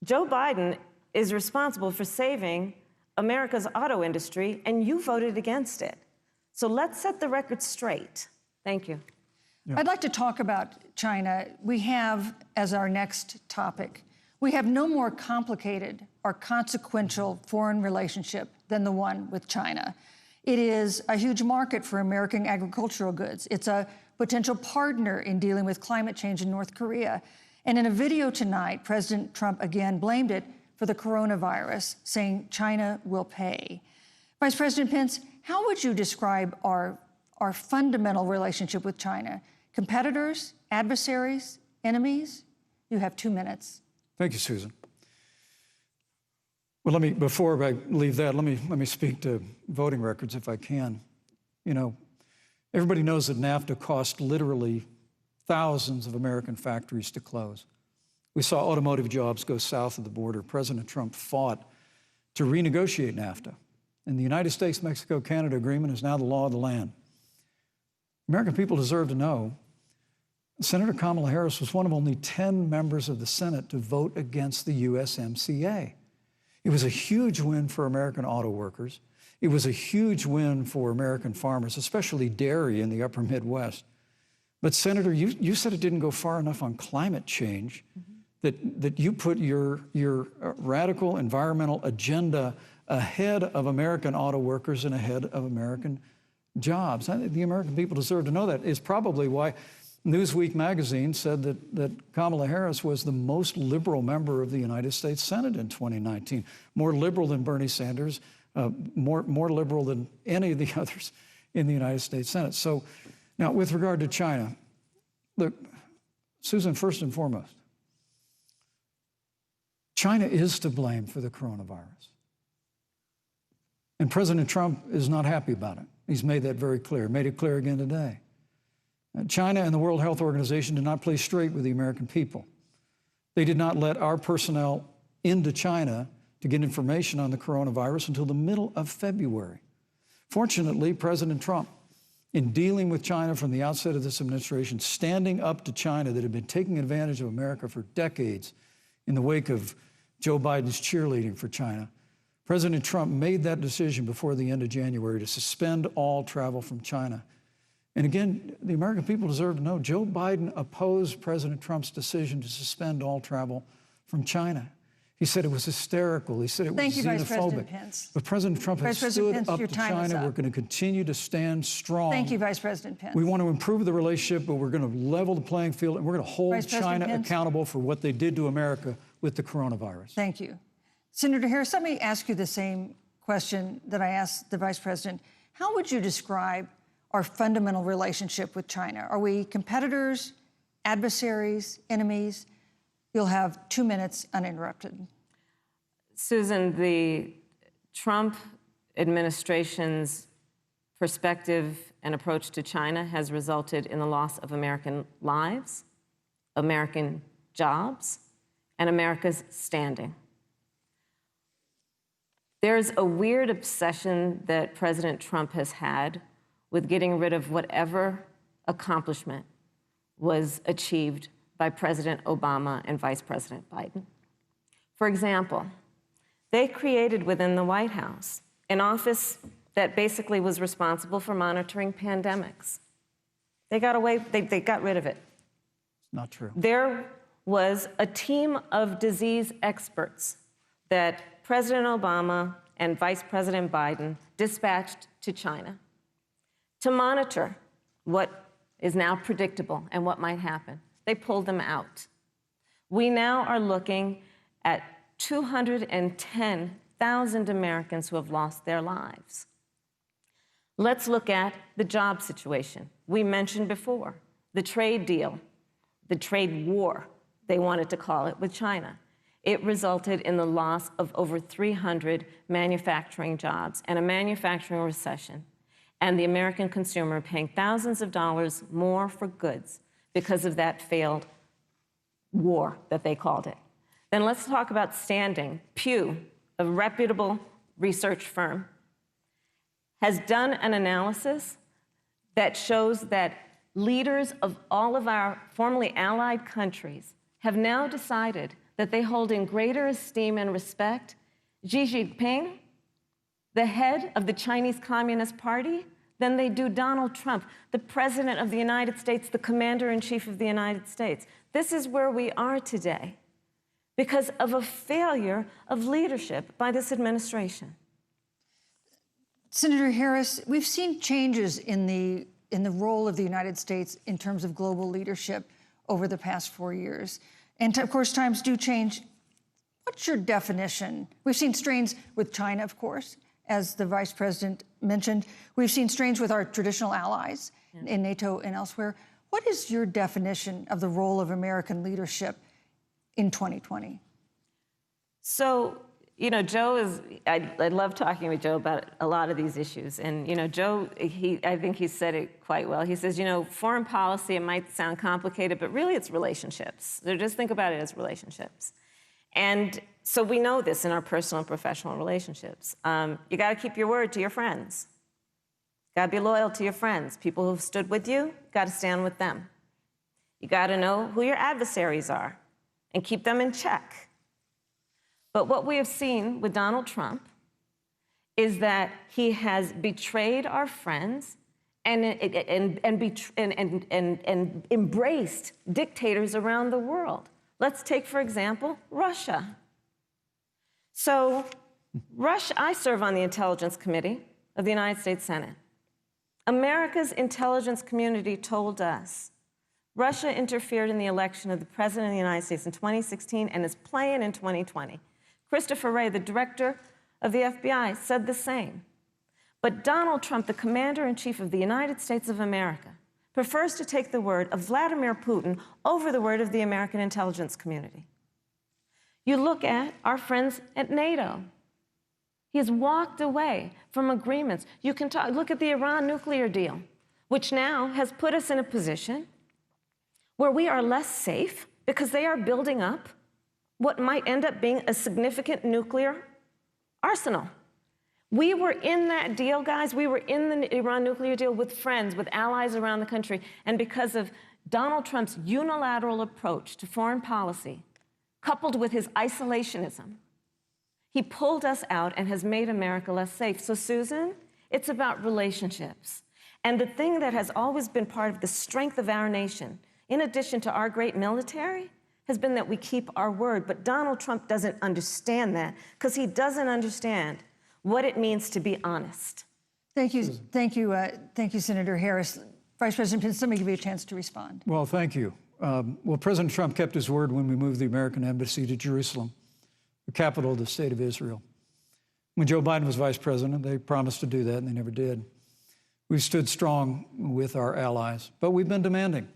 Joe Biden is responsible for saving America's auto industry, and you voted against it. So let's set the record straight. Thank you. Yeah. I'd like to talk about China. We have, as our next topic, we have no more complicated or consequential foreign relationship than the one with China. It is a huge market for American agricultural goods. It's a potential partner in dealing with climate change in North Korea. And in a video tonight, President Trump again blamed it for the coronavirus, saying China will pay. Vice President Pence, how would you describe our fundamental relationship with China? Competitors, adversaries, enemies? You have 2 minutes. Thank you, Susan. Well, before I leave that, let me speak to voting records if I can. You know, everybody knows that NAFTA cost literally thousands of American factories to close. We saw automotive jobs go south of the border. President Trump fought to renegotiate NAFTA. And the United States-Mexico-Canada agreement is now the law of the land. American people deserve to know Senator Kamala Harris was one of only 10 members of the Senate to vote against the USMCA. It was a huge win for American auto workers. It was a huge win for American farmers, especially dairy in the upper Midwest. But Senator, you said it didn't go far enough on climate change, that you put your radical environmental agenda ahead of American auto workers and ahead of American jobs. The American people deserve to know that. It's probably why Newsweek magazine said that Kamala Harris was the most liberal member of the United States Senate in 2019, more liberal than Bernie Sanders, more liberal than any of the others in the United States Senate. So now, with regard to China, look, Susan, first and foremost, China is to blame for the coronavirus. And President Trump is not happy about it. He's made that very clear, made it clear again today. China and the World Health Organization did not play straight with the American people. They did not let our personnel into China to get information on the coronavirus until the middle of February. Fortunately, President Trump, in dealing with China from the outset of this administration, standing up to China that had been taking advantage of America for decades in the wake of Joe Biden's cheerleading for China, President Trump made that decision before the end of January to suspend all travel from China. And again, the American people deserve to know Joe Biden opposed President Trump's decision to suspend all travel from China. He said it was hysterical. He said it was xenophobic. Thank you, Vice President Pence. But President Trump has stood up to China. We're going to continue to stand strong. Thank you, Vice President Pence. We want to improve the relationship, but we're going to level the playing field, and we're going to hold China accountable for what they did to America with the coronavirus. Thank you. Senator Harris, let me ask you the same question that I asked the Vice President. How would you describe our fundamental relationship with China? Are we competitors, adversaries, enemies? You'll have 2 minutes uninterrupted. Susan, the Trump administration's perspective and approach to China has resulted in the loss of American lives, American jobs, and America's standing. There's a weird obsession that President Trump has had with getting rid of whatever accomplishment was achieved by President Obama and Vice President Biden. For example, they created within the White House an office that basically was responsible for monitoring pandemics. They got rid of it. Not true. There was a team of disease experts that President Obama and Vice President Biden dispatched to China to monitor what is now predictable and what might happen. They pulled them out. We now are looking at 210,000 Americans who have lost their lives. Let's look at the job situation. We mentioned before the trade deal, the trade war, they wanted to call it, with China. It resulted in the loss of over 300 manufacturing jobs and a manufacturing recession, and the American consumer paying thousands of dollars more for goods because of that failed war that they called it. Then let's talk about standing. Pew, a reputable research firm, has done an analysis that shows that leaders of all of our formerly allied countries have now decided that they hold in greater esteem and respect Xi Jinping, the head of the Chinese Communist Party, than they do Donald Trump, the President of the United States, the Commander-in-Chief of the United States. This is where we are today because of a failure of leadership by this administration. Senator Harris, we've seen changes in the role of the United States in terms of global leadership over the past 4 years. And of course, times do change. What's your definition? We've seen strains with China, of course, as the Vice President mentioned. We've seen strains with our traditional allies in NATO and elsewhere. What is your definition of the role of American leadership in 2020? So You know, Joe is, I love talking with Joe about a lot of these issues. And, you know, Joe, I think he said it quite well. He says, you know, foreign policy, it might sound complicated, but really it's relationships. So just think about it as relationships. And so we know this in our personal and professional relationships. You got to keep your word to your friends. Got to be loyal to your friends. People who've stood with you, got to stand with them. You got to know who your adversaries are and keep them in check. But what we have seen with Donald Trump is that he has betrayed our friends and embraced dictators around the world. Let's take, for example, Russia. So Russia, I serve on the Intelligence Committee of the United States Senate. America's intelligence community told us Russia interfered in the election of the President of the United States in 2016 and is playing in 2020. Christopher Wray, the director of the FBI, said the same. But Donald Trump, the commander-in-chief of the United States of America, prefers to take the word of Vladimir Putin over the word of the American intelligence community. You look at our friends at NATO. He has walked away from agreements. You can look at the Iran nuclear deal, which now has put us in a position where we are less safe because they are building up what might end up being a significant nuclear arsenal. We were in that deal, guys. We were in the Iran nuclear deal with friends, with allies around the country. And because of Donald Trump's unilateral approach to foreign policy, coupled with his isolationism, he pulled us out and has made America less safe. So, Susan, it's about relationships. And the thing that has always been part of the strength of our nation, in addition to our great military, has been that we keep our word. But Donald Trump doesn't understand that because he doesn't understand what it means to be honest. Thank you, Senator Harris. Vice President Pence, let me give you a chance to respond. Well, thank you. Well, President Trump kept his word when we moved the American embassy to Jerusalem, the capital of the state of Israel. When Joe Biden was vice president, they promised to do that, and they never did. We've stood strong with our allies, but we've been demanding.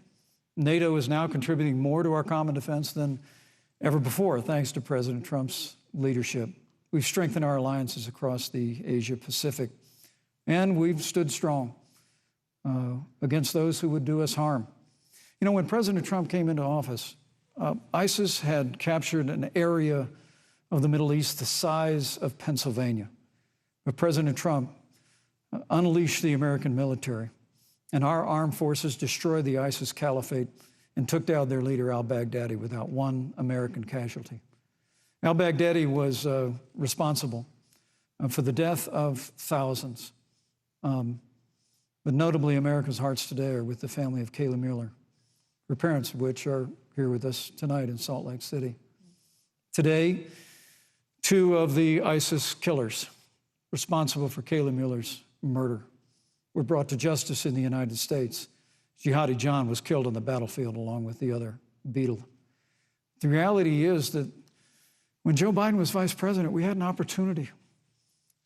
NATO is now contributing more to our common defense than ever before, thanks to President Trump's leadership. We've strengthened our alliances across the Asia-Pacific, and we've stood strong against those who would do us harm. You know, when President Trump came into office, ISIS had captured an area of the Middle East the size of Pennsylvania. But President Trump unleashed the American military, and our armed forces destroyed the ISIS caliphate and took down their leader, al-Baghdadi, without one American casualty. Al-Baghdadi was responsible for the death of thousands. But notably, America's hearts today are with the family of Kayla Mueller, her parents of which are here with us tonight in Salt Lake City. Today, two of the ISIS killers responsible for Kayla Mueller's murder were brought to justice in the United States. Jihadi John was killed on the battlefield along with the other beetle. The reality is that when Joe Biden was vice president, we had an opportunity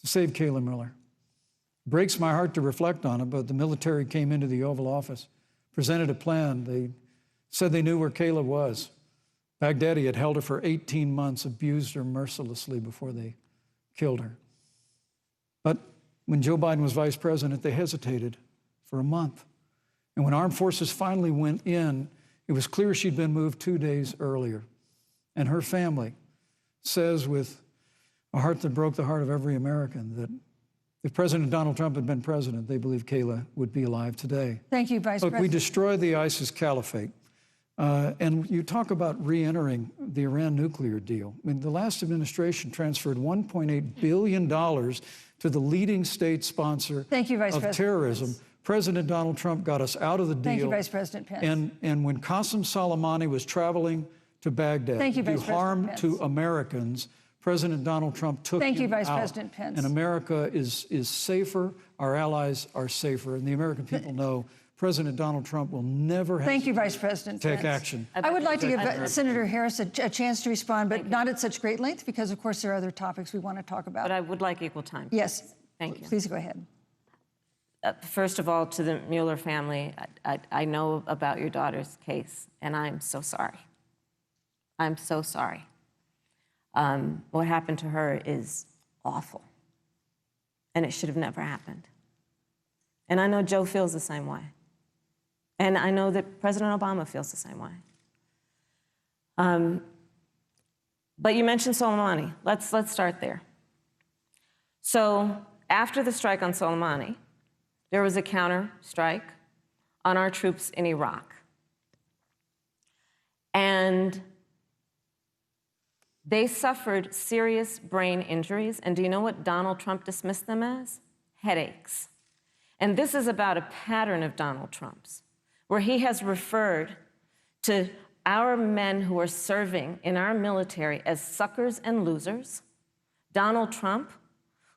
to save Kayla Mueller. It breaks my heart to reflect on it, but the military came into the Oval Office, presented a plan. They said they knew where Kayla was. Baghdadi had held her for 18 months, abused her mercilessly before they killed her. But when Joe Biden was vice president, they hesitated for a month. And when armed forces finally went in, it was clear she'd been moved 2 days earlier. And her family says with a heart that broke the heart of every American that if President Donald Trump had been president, they believe Kayla would be alive today. Thank you, Vice President. Look, we destroyed the ISIS caliphate. And you talk about re-entering the Iran nuclear deal. I mean, the last administration transferred $1.8 billion to the leading state sponsor of terrorism. President Donald Trump got us out of the deal. Thank you, Vice President Pence. And when Qasem Soleimani was traveling to Baghdad to do harm to Americans, President Donald Trump took him out. Thank you, Vice President Pence. And America is safer, our allies are safer, and the American people know President Donald Trump will never have Thank you, Vice President take Pence. action. I would like to give Senator Harris a chance to respond, but not at such great length, because, of course, there are other topics we want to talk about. But I would like equal time. Yes. Thank you. Please go ahead. First of all, to the Mueller family, I know about your daughter's case, and I'm so sorry. I'm so sorry. What happened to her is awful, and it should have never happened. And I know Joe feels the same way. And I know that President Obama feels the same way. But you mentioned Soleimani. Let's start there. So after the strike on Soleimani, there was a counter strike on our troops in Iraq. And they suffered serious brain injuries. And do you know what Donald Trump dismissed them as? Headaches. And this is about a pattern of Donald Trump's, where he has referred to our men who are serving in our military as suckers and losers. Donald Trump,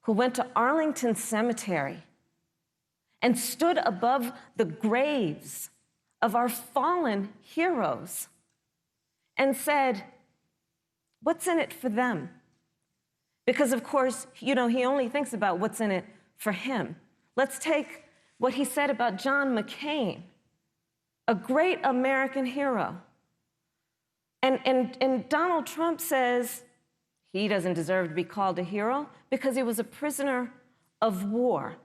who went to Arlington Cemetery and stood above the graves of our fallen heroes and said, what's in it for them? Because, of course, you know, he only thinks about what's in it for him. Let's take what he said about John McCain, a great American hero. And Donald Trump says he doesn't deserve to be called a hero because he was a prisoner of war.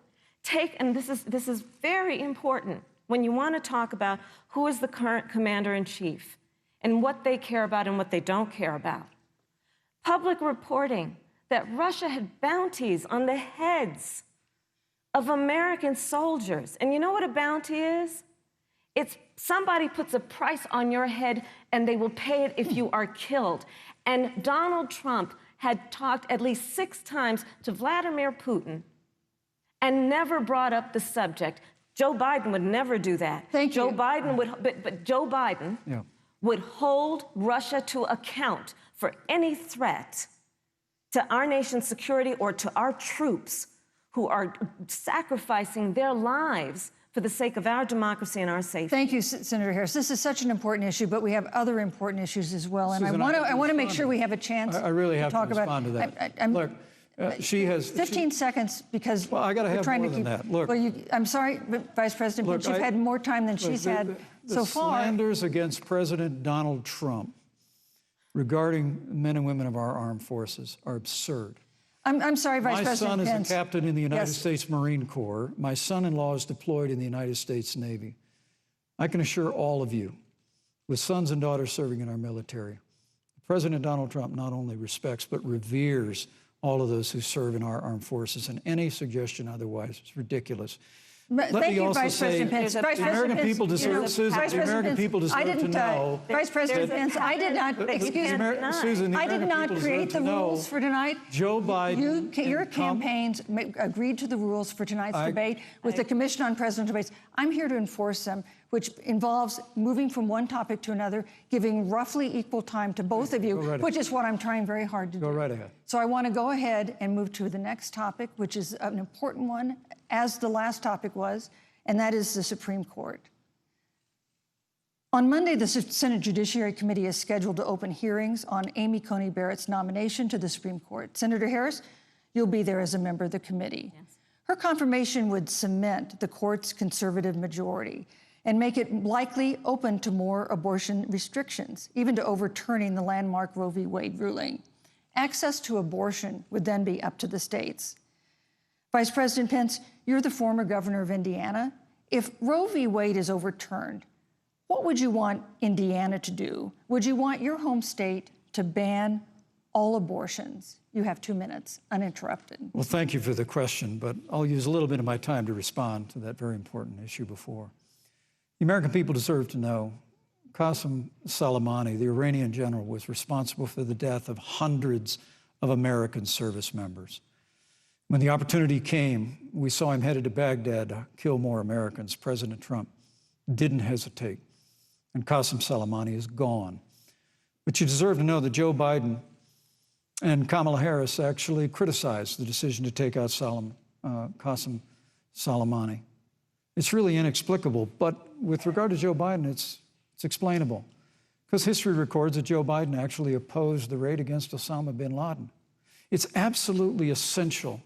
And this is very important when you want to talk about who is the current commander-in-chief and what they care about and what they don't care about. Public reporting that Russia had bounties on the heads of American soldiers. And you know what a bounty is? It's somebody puts a price on your head and they will pay it if you are killed. And Donald Trump had talked at least 6 times to Vladimir Putin and never brought up the subject. Joe Biden would never do that. Thank you. Joe Biden would, but Joe Biden would hold Russia to account for any threat to our nation's security or to our troops who are sacrificing their lives for the sake of our democracy and our safety. Thank you, Senator Harris. This is such an important issue, but we have other important issues as well. And Susan, I want to make sure we have a chance I really have to talk to respond about to that. I'm, Look, she has 15 seconds because well, I got to have trying more to than keep, that. Look, well, I'm sorry, but Vice President Pence, you've had more time than she's had so far. The slanders against President Donald Trump regarding men and women of our armed forces are absurd. I'm sorry, Vice My President son Pence. is a captain in the United Yes. States Marine Corps. My son-in-law is deployed in the United States Navy. I can assure all of you, with sons and daughters serving in our military, President Donald Trump not only respects but reveres all of those who serve in our armed forces, and any suggestion otherwise is ridiculous. Thank you, Vice President Pence. The American people deserve, Susan, the American people deserve to know. Vice President Pence, I did not, excuse me, Susan, the I did American not people create deserve the to know rules for tonight. Joe Biden. Your campaigns agreed to the rules for tonight's debate with the Commission on Presidential Debates. I'm here to enforce them, which involves moving from one topic to another, giving roughly equal time to both of you, which is what I'm trying very hard to do. Go right ahead. So I want to go ahead and move to the next topic, which is an important one, as the last topic was, and that is the Supreme Court. On Monday, the Senate Judiciary Committee is scheduled to open hearings on Amy Coney Barrett's nomination to the Supreme Court. Senator Harris, you'll be there as a member of the committee. Yes. Her confirmation would cement the court's conservative majority and make it likely open to more abortion restrictions, even to overturning the landmark Roe v. Wade ruling. Access to abortion would then be up to the states. Vice President Pence, you're the former governor of Indiana. If Roe v. Wade is overturned, what would you want Indiana to do? Would you want your home state to ban all abortions? You have 2 minutes, uninterrupted. Well, thank you for the question, but I'll use a little bit of my time to respond to that very important issue before. The American people deserve to know Qasem Soleimani, the Iranian general, was responsible for the death of hundreds of American service members. When the opportunity came, we saw him headed to Baghdad to kill more Americans. President Trump didn't hesitate, and Qasem Soleimani is gone. But you deserve to know that Joe Biden and Kamala Harris actually criticized the decision to take out Qasem Soleimani. It's really inexplicable, but with regard to Joe Biden, it's explainable, because history records that Joe Biden actually opposed the raid against Osama bin Laden. It's absolutely essential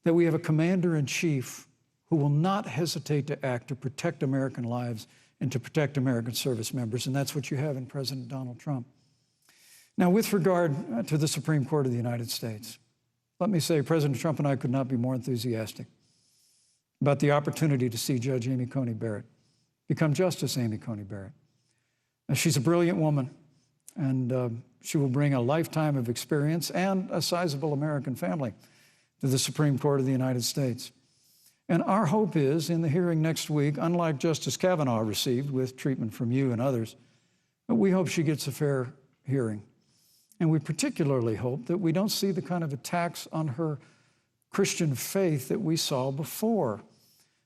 that we have a commander-in-chief who will not hesitate to act to protect American lives and to protect American service members, and that's what you have in President Donald Trump. Now, with regard to the Supreme Court of the United States, let me say President Trump and I could not be more enthusiastic about the opportunity to see Judge Amy Coney Barrett become Justice Amy Coney Barrett. Now, she's a brilliant woman, and she will bring a lifetime of experience and a sizable American family to the Supreme Court of the United States. And our hope is, in the hearing next week, unlike Justice Kavanaugh received with treatment from you and others, we hope she gets a fair hearing. And we particularly hope that we don't see the kind of attacks on her Christian faith that we saw before. I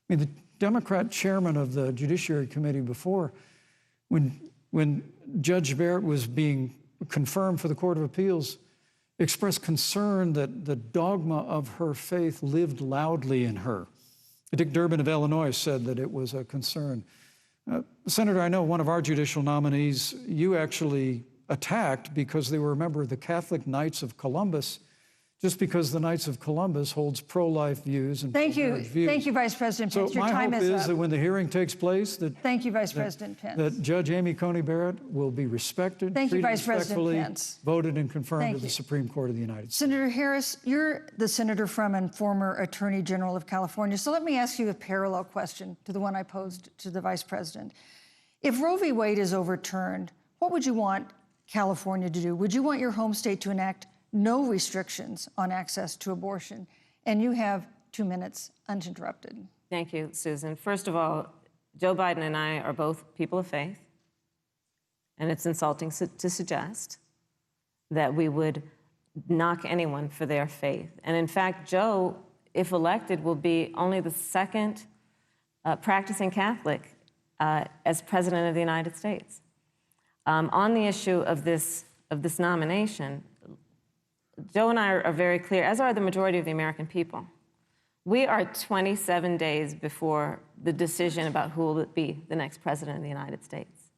mean, the Democrat chairman of the Judiciary Committee before, when Judge Barrett was being confirmed for the Court of Appeals, expressed concern that the dogma of her faith lived loudly in her. Dick Durbin of Illinois said that it was a concern. Senator, I know one of our judicial nominees you actually attacked because they were a member of the Catholic Knights of Columbus, just because the Knights of Columbus holds pro-life views and pro-marriage views. Thank you, Vice President Pence. Your time is up. So my hope is that when the hearing takes place, Thank you, Vice President Pence. that Judge Amy Coney Barrett will be respected, Thank you, treated Vice President respectfully, Pence. voted and confirmed to the Supreme Court of the United States. Senator Harris, you're the senator from and former Attorney General of California. So let me ask you a parallel question to the one I posed to the Vice President. If Roe v. Wade is overturned, what would you want California to do? Would you want your home state to enact no restrictions on access to abortion? And you have 2 minutes uninterrupted. Thank you, Susan. First of all, Joe Biden and I are both people of faith, and it's insulting to suggest that we would knock anyone for their faith. And in fact, Joe, if elected, will be only the second practicing Catholic as President of the United States. On the issue of this nomination, Joe and I are very clear, as are the majority of the American people. We are 27 days before the decision about who will be the next president of the United States.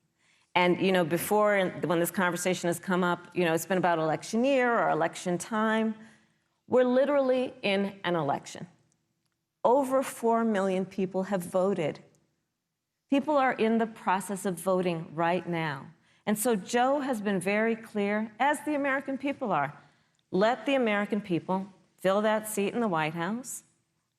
And, you know, before, when this conversation has come up, you know, it's been about election year or election time. We're literally in an election. Over 4 million people have voted. People are in the process of voting right now. And so Joe has been very clear, as the American people are. Let the American people fill that seat in the White House,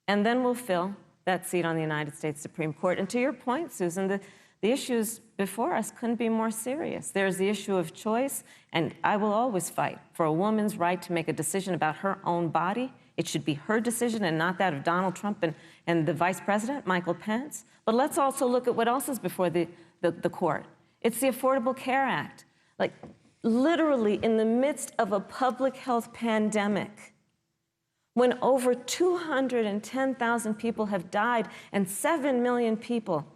and then we'll fill that seat on the United States Supreme Court. And to your point, Susan, the issues before us couldn't be more serious. There's the issue of choice, and I will always fight for a woman's right to make a decision about her own body. It should be her decision and not that of Donald Trump and the Vice President, Michael Pence. But let's also look at what else is before the court. It's the Affordable Care Act. Like, literally in the midst of a public health pandemic, when over 210,000 people have died and 7 million people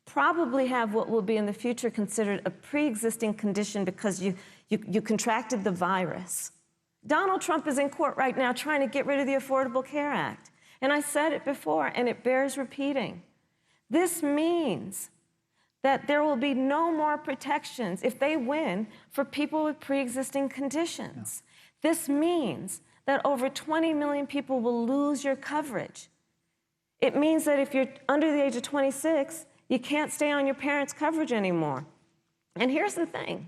probably have what will be in the future considered a pre-existing condition because you contracted the virus. Donald Trump is in court right now trying to get rid of the Affordable Care Act. And I said it before, and it bears repeating. This means that there will be no more protections if they win for people with pre-existing conditions. No. This means that over 20 million people will lose your coverage. It means that if you're under the age of 26, you can't stay on your parents' coverage anymore. And here's the thing.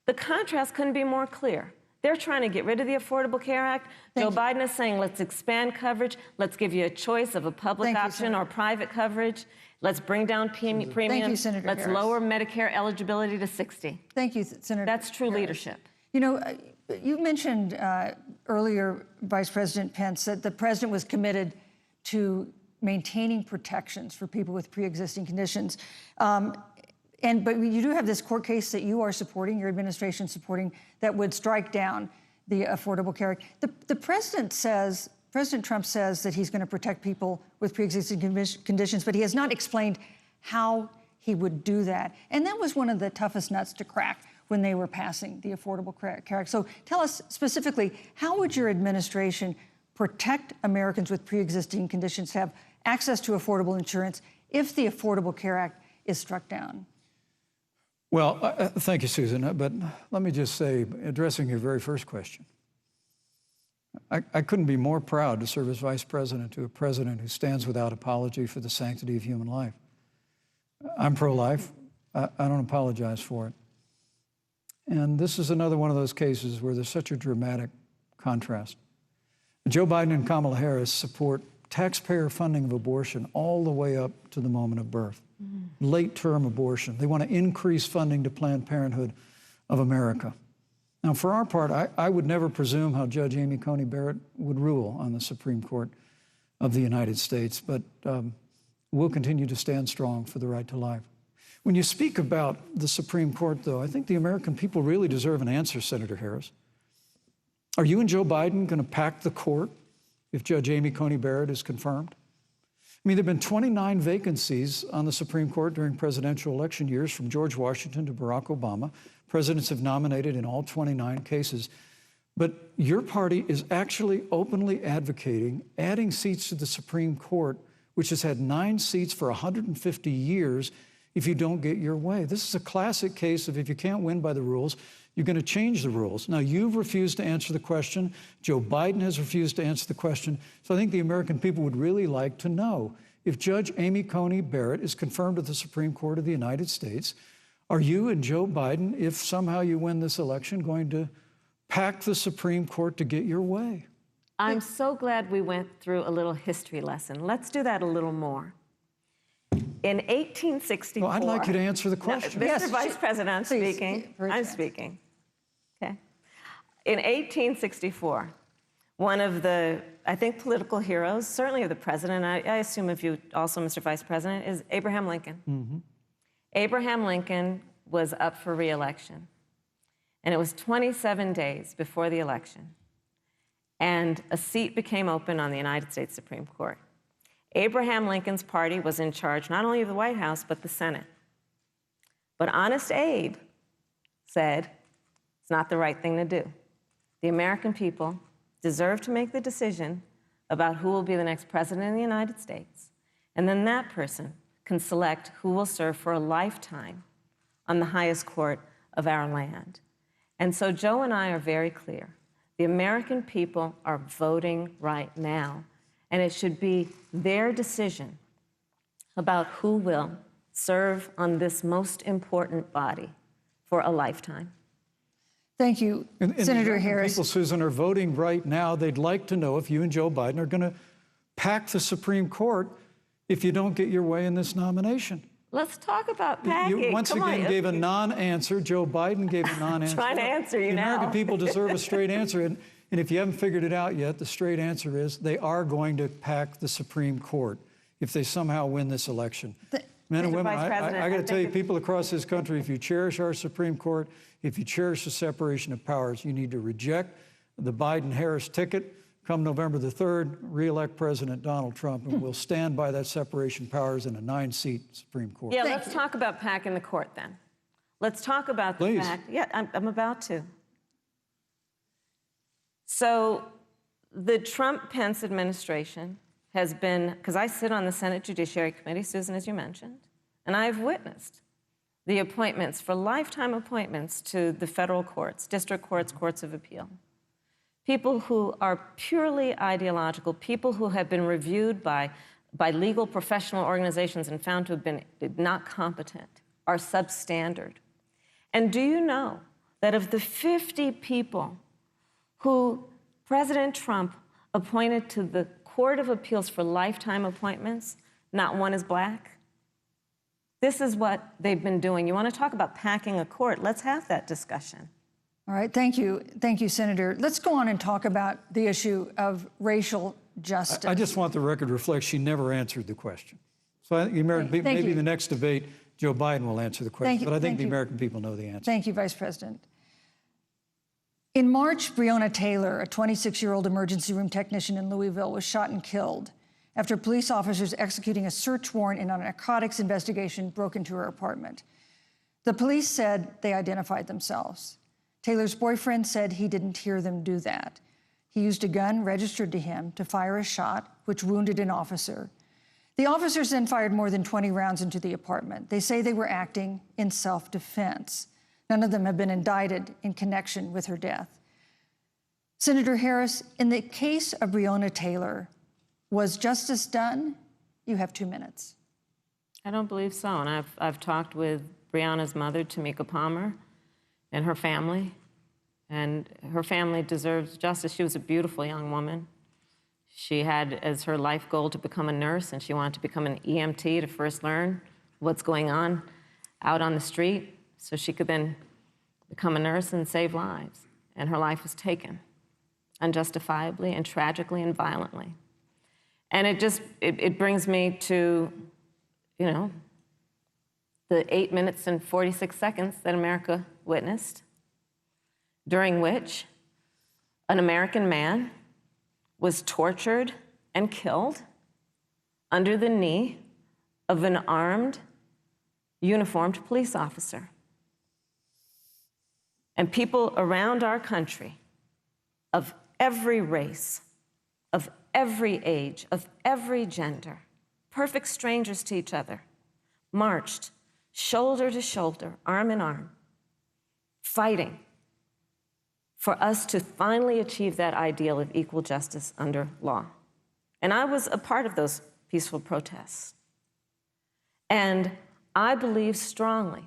The contrast couldn't be more clear. They're trying to get rid of the Affordable Care Act. Joe Biden is saying, let's expand coverage. Let's give you a choice of a public option or private coverage. Let's bring down premiums. Thank you, Senator Let's Harris. lower Medicare eligibility to 60. Thank you, Senator That's true Harris. leadership. You know, you mentioned earlier, Vice President Pence, that the president was committed to maintaining protections for people with pre-existing conditions. But you do have this court case that you are supporting, your administration supporting, that would strike down the Affordable Care Act. The president says, President Trump says that he's going to protect people with pre-existing conditions, but he has not explained how he would do that. And that was one of the toughest nuts to crack when they were passing the Affordable Care Act. So tell us specifically, how would your administration protect Americans with pre-existing conditions to have access to affordable insurance if the Affordable Care Act is struck down? Well, thank you, Susan. But let me just say, addressing your very first question, I couldn't be more proud to serve as vice president to a president who stands without apology for the sanctity of human life. I'm pro-life. I don't apologize for it. And this is another one of those cases where there's such a dramatic contrast. Joe Biden and Kamala Harris support taxpayer funding of abortion all the way up to the moment of birth, late-term abortion. They want to increase funding to Planned Parenthood of America. Now, for our part, I would never presume how Judge Amy Coney Barrett would rule on the Supreme Court of the United States, but we'll continue to stand strong for the right to life. When you speak about the Supreme Court, though, I think the American people really deserve an answer, Senator Harris. Are you and Joe Biden going to pack the court if Judge Amy Coney Barrett is confirmed? I mean, there have been 29 vacancies on the Supreme Court during presidential election years, from George Washington to Barack Obama. Presidents have nominated in all 29 cases. But your party is actually openly advocating adding seats to the Supreme Court, which has had 9 seats for 150 years, if you don't get your way. This is a classic case of if you can't win by the rules, you're going to change the rules. Now, you've refused to answer the question. Joe Biden has refused to answer the question. So I think the American people would really like to know, if Judge Amy Coney Barrett is confirmed to the Supreme Court of the United States, are you and Joe Biden, if somehow you win this election, going to pack the Supreme Court to get your way? I'm so glad we went through a little history lesson. Let's do that a little more. In 1864... Well, I'd like you to answer the question. No, Mr. Vice President, I'm speaking. I'm speaking. Okay. In 1864, one of the, I think, political heroes, certainly of the president, I assume of you also, Mr. Vice President, is Abraham Lincoln. Mm-hmm. Abraham Lincoln was up for re-election. And it was 27 days before the election. And a seat became open on the United States Supreme Court. Abraham Lincoln's party was in charge not only of the White House, but the Senate. But Honest Abe said it's not the right thing to do. The American people deserve to make the decision about who will be the next president of the United States. And then that person can select who will serve for a lifetime on the highest court of our land. And so Joe and I are very clear. The American people are voting right now, and it should be their decision about who will serve on this most important body for a lifetime. Thank you, Senator Harris. People, Susan, are voting right now. They'd like to know if you and Joe Biden are going to pack the Supreme Court if you don't get your way in this nomination. Let's talk about packing. You once again gave a non-answer. Joe Biden gave a non-answer. Trying to answer you now. The American people deserve a straight answer. And if you haven't figured it out yet, the straight answer is they are going to pack the Supreme Court if they somehow win this election. Men and women, I got to tell you, people across this country, if you cherish our Supreme Court, if you cherish the separation of powers, you need to reject the Biden-Harris ticket. Come November the 3rd, re-elect President Donald Trump, and we'll stand by that separation of powers in a 9-seat Supreme Court. Yeah, let's talk about packing the court then. Let's talk about the fact. Yeah, I'm about to. So the Trump-Pence administration has been, because I sit on the Senate Judiciary Committee, Susan, as you mentioned, and I've witnessed the appointments for lifetime appointments to the federal courts, district courts, courts of appeal. People who are purely ideological, people who have been reviewed by legal professional organizations and found to have been not competent, are substandard. And do you know that of the 50 people who President Trump appointed to the Court of Appeals for lifetime appointments, not one is black? This is what they've been doing. You want to talk about packing a court? Let's have that discussion. All right, thank you, Senator. Let's go on and talk about the issue of racial justice. I just want the record to reflect she never answered the question. So I think maybe the next debate, Joe Biden will answer the question, but I think the American people know the answer. Thank you, Vice President. In March, Breonna Taylor, a 26-year-old emergency room technician in Louisville, was shot and killed after police officers executing a search warrant in a narcotics investigation broke into her apartment. The police said they identified themselves. Taylor's boyfriend said he didn't hear them do that. He used a gun registered to him to fire a shot, which wounded an officer. The officers then fired more than 20 rounds into the apartment. They say they were acting in self-defense. None of them have been indicted in connection with her death. Senator Harris, in the case of Breonna Taylor, was justice done? You have 2 minutes. I don't believe so, and I've talked with Breonna's mother, Tamika Palmer, and her family. And her family deserves justice. She was a beautiful young woman. She had as her life goal to become a nurse, and she wanted to become an EMT to first learn what's going on out on the street so she could then become a nurse and save lives. And her life was taken unjustifiably and tragically and violently. And it brings me to, you know, the 8 minutes and 46 seconds that America witnessed, during which an American man was tortured and killed under the knee of an armed, uniformed police officer. And people around our country of every race, of every age, of every gender, perfect strangers to each other, marched shoulder to shoulder, arm in arm, fighting for us to finally achieve that ideal of equal justice under law. And I was a part of those peaceful protests. And I believe strongly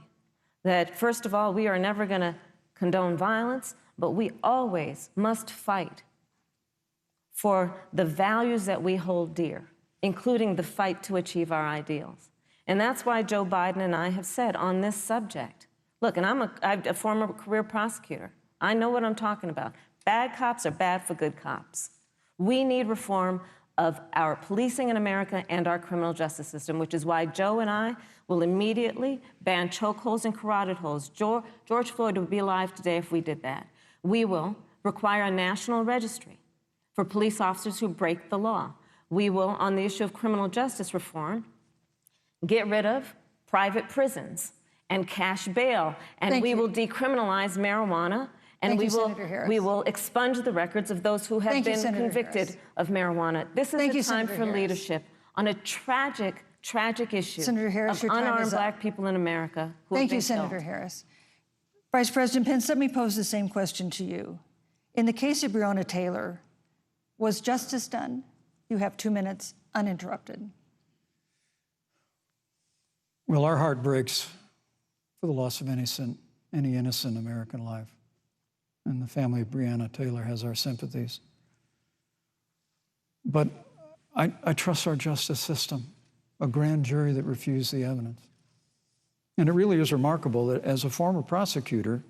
that, first of all, we are never going to condone violence, but we always must fight for the values that we hold dear, including the fight to achieve our ideals. And that's why Joe Biden and I have said on this subject, look, and I'm a former career prosecutor. I know what I'm talking about. Bad cops are bad for good cops. We need reform of our policing in America and our criminal justice system, which is why Joe and I will immediately ban chokeholds and carotid holds. George Floyd would be alive today if we did that. We will require a national registry for police officers who break the law. We will, on the issue of criminal justice reform, get rid of private prisons and cash bail, and we will decriminalize marijuana, and we will expunge the records of those who have been convicted of marijuana. This is a time for leadership on a tragic, tragic issue of unarmed Black people in America who have been killed. Thank you, Senator Harris. Vice President Pence, let me pose the same question to you. In the case of Breonna Taylor, was justice done? You have 2 minutes uninterrupted. Well, our heart breaks for the loss of any innocent American life. And the family of Breonna Taylor has our sympathies. But I trust our justice system, a grand jury that refused the evidence. And it really is remarkable that as a former prosecutor,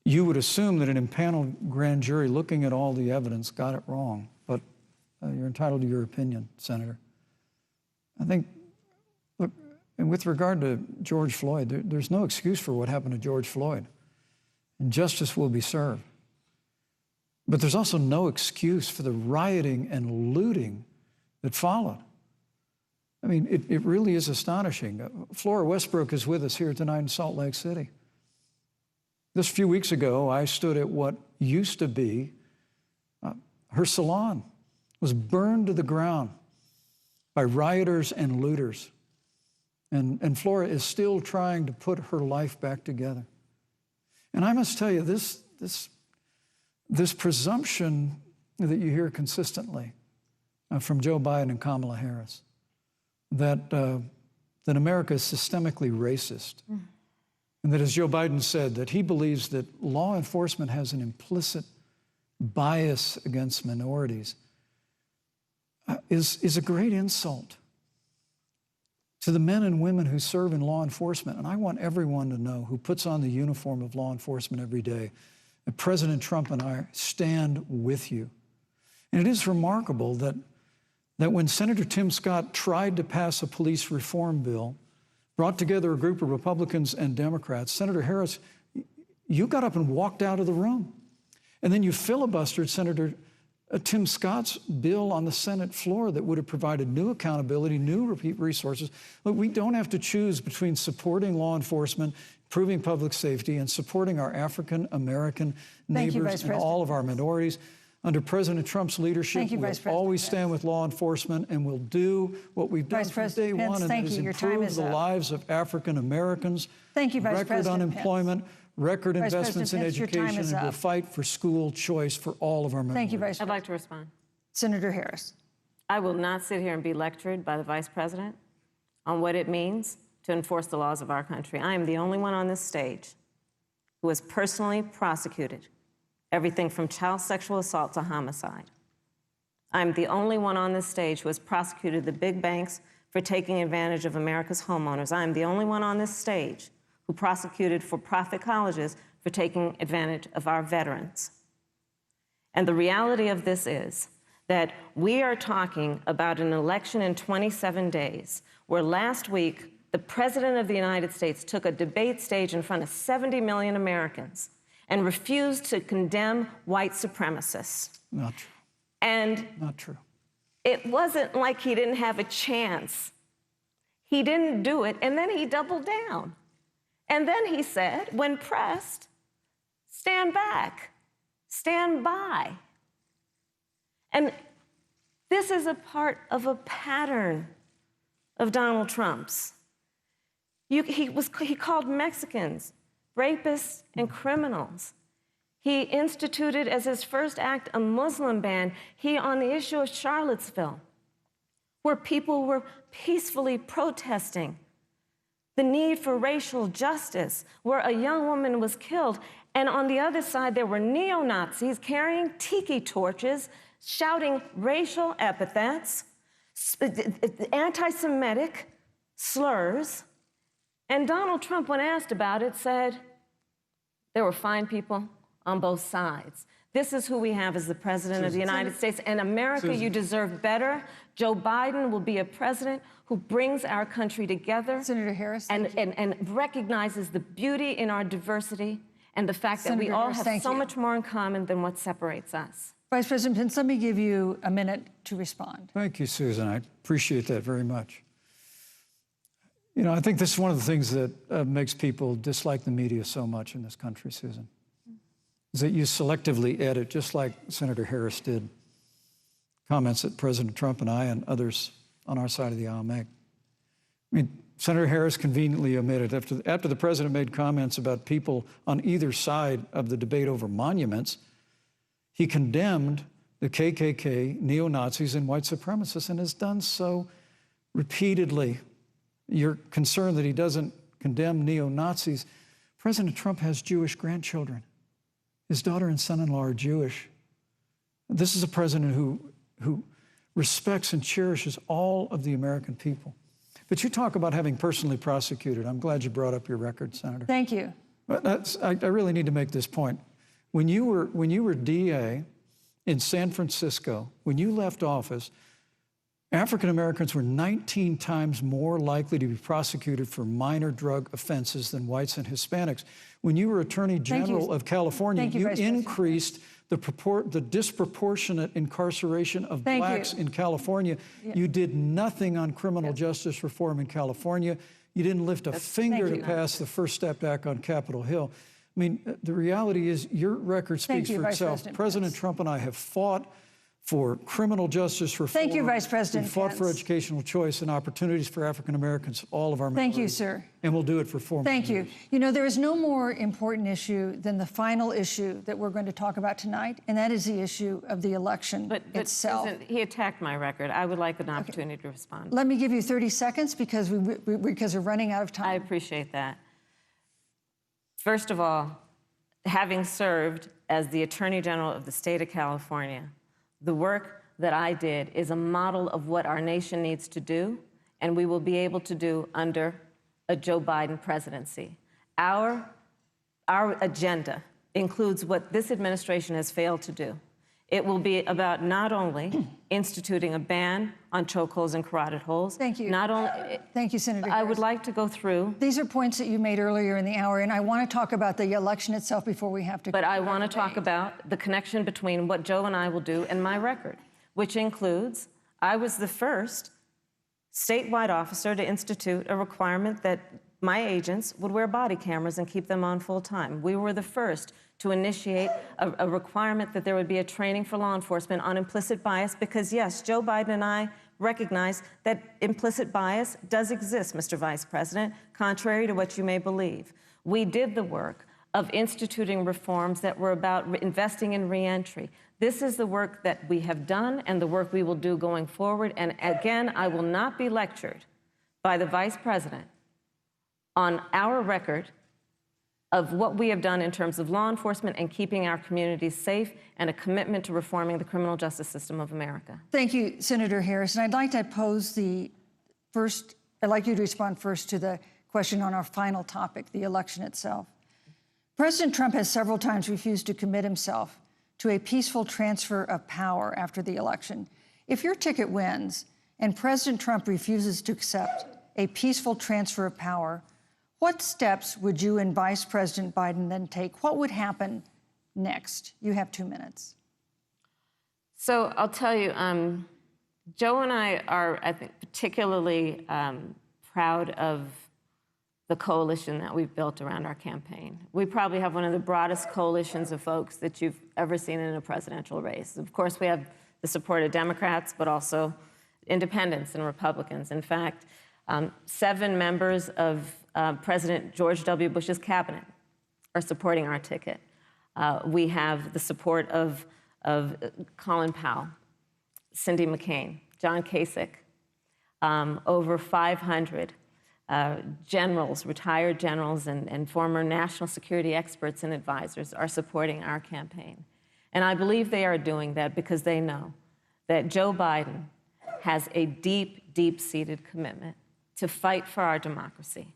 you would assume that an impaneled grand jury looking at all the evidence got it wrong. But you're entitled to your opinion, Senator. I think, look, and with regard to George Floyd, there's no excuse for what happened to George Floyd. And justice will be served. But there's also no excuse for the rioting and looting that followed. I mean, it really is astonishing. Flora Westbrook is with us here tonight in Salt Lake City. Just a few weeks ago, I stood at what used to be her salon. It was burned to the ground by rioters and looters. And Flora is still trying to put her life back together. And I must tell you, this presumption that you hear consistently from Joe Biden and Kamala Harris, that America is systemically racist, and that, as Joe Biden said, that he believes that law enforcement has an implicit bias against minorities, is a great insult to the men and women who serve in law enforcement. And I want everyone to know who puts on the uniform of law enforcement every day that President Trump and I stand with you. And it is remarkable that when Senator Tim Scott tried to pass a police reform bill, brought together a group of Republicans and Democrats, Senator Harris, you got up and walked out of the room. And then you filibustered Senator Tim Scott's bill on the Senate floor that would have provided new accountability, new resources. Look, we don't have to choose between supporting law enforcement, improving public safety, and supporting our African-American neighbors and all of our minorities. Under President Trump's leadership, we will always stand with law enforcement, and we'll do what we've done from day one, and that is improve the lives of African Americans. Thank you, Vice President Record unemployment, record investments in education, and we'll fight for school choice for all of our minorities. Thank you, Vice President. I'd like to respond. Senator Harris. I will not sit here and be lectured by the Vice President on what it means to enforce the laws of our country. I am the only one on this stage who has personally prosecuted everything from child sexual assault to homicide. I'm the only one on this stage who has prosecuted the big banks for taking advantage of America's homeowners. I'm the only one on this stage who prosecuted for-profit colleges for taking advantage of our veterans. And the reality of this is that we are talking about an election in 27 days, where last week, the President of the United States took a debate stage in front of 70 million Americans and refused to condemn white supremacists. Not true. And Not true. it wasn't like he didn't have a chance. He didn't do it, and then he doubled down. And then he said, when pressed, stand back, stand by. And this is a part of a pattern of Donald Trump's. He called Mexicans rapists and criminals. He instituted as his first act a Muslim ban. On the issue of Charlottesville, where people were peacefully protesting the need for racial justice, where a young woman was killed. And on the other side, there were neo-Nazis carrying tiki torches, shouting racial epithets, anti-Semitic slurs. And Donald Trump, when asked about it, said there were fine people on both sides. This is who we have as the President of the United States. And America, you deserve better. Joe Biden will be a president who brings our country together. Senator Harris, and recognizes the beauty in our diversity and the fact that we all have so much more in common than what separates us. Vice President Pence, let me give you a minute to respond. Thank you, Susan. I appreciate that very much. You know, I think this is one of the things that makes people dislike the media so much in this country, Susan, is that you selectively edit, just like Senator Harris did, comments that President Trump and I and others on our side of the aisle make. I mean, Senator Harris conveniently omitted, after the president made comments about people on either side of the debate over monuments, he condemned the KKK, neo-Nazis, and white supremacists, and has done so repeatedly. You're concerned that he doesn't condemn neo-Nazis. President Trump has Jewish grandchildren. His daughter and son-in-law are Jewish. This is a president who respects and cherishes all of the American people. But you talk about having personally prosecuted. I'm glad you brought up your record, Senator. Thank you. But I really need to make this point. When you were DA in San Francisco, when you left office, African Americans were 19 times more likely to be prosecuted for minor drug offenses than whites and Hispanics. When you were Attorney General of California, you increased the disproportionate incarceration of blacks in California. You did nothing on criminal justice reform in California. You didn't lift a finger to pass the First Step Act on Capitol Hill. I mean, the reality is your record speaks for itself. President Trump and I have fought for criminal justice reform. Thank you, Vice President Pence. We fought for educational choice and opportunities for African Americans, all of our minorities. Thank you, sir. And we'll do it for 4 more years. Thank you. You know, there is no more important issue than the final issue that we're going to talk about tonight, and that is the issue of the election itself. Susan, he attacked my record. I would like an opportunity to respond. Let me give you 30 seconds because we're running out of time. I appreciate that. First of all, having served as the Attorney General of the state of California, the work that I did is a model of what our nation needs to do, and we will be able to do under a Joe Biden presidency. Our agenda includes what this administration has failed to do. It will be about not only instituting a ban on chokeholds and carotid holes. Thank you. Thank you, Senator I Harris. would like to go through. These are points that you made earlier in the hour, and I want to talk about the election itself before we have to. But I want to talk about the connection between what Joe and I will do and my record, which includes I was the first statewide officer to institute a requirement that my agents would wear body cameras and keep them on full time. We were the first to initiate a requirement that there would be a training for law enforcement on implicit bias because, yes, Joe Biden and I recognize that implicit bias does exist, Mr. Vice President, contrary to what you may believe. We did the work of instituting reforms that were about investing in reentry. This is the work that we have done and the work we will do going forward. And again, I will not be lectured by the Vice President on our record of what we have done in terms of law enforcement and keeping our communities safe, and a commitment to reforming the criminal justice system of America. Thank you, Senator Harris. And I'd like to I'd like you to respond first to the question on our final topic, the election itself. President Trump has several times refused to commit himself to a peaceful transfer of power after the election. If your ticket wins and President Trump refuses to accept a peaceful transfer of power, what steps would you and Vice President Biden then take? What would happen next? You have 2 minutes. So I'll tell you, Joe and I are, I think, particularly proud of the coalition that we've built around our campaign. We probably have one of the broadest coalitions of folks that you've ever seen in a presidential race. Of course, we have the support of Democrats, but also independents and Republicans. In fact, 7 members of President George W. Bush's cabinet are supporting our ticket. We have the support of Colin Powell, Cindy McCain, John Kasich, over 500 generals, retired generals, and former national security experts and advisors are supporting our campaign. And I believe they are doing that because they know that Joe Biden has a deep, deep-seated commitment to fight for our democracy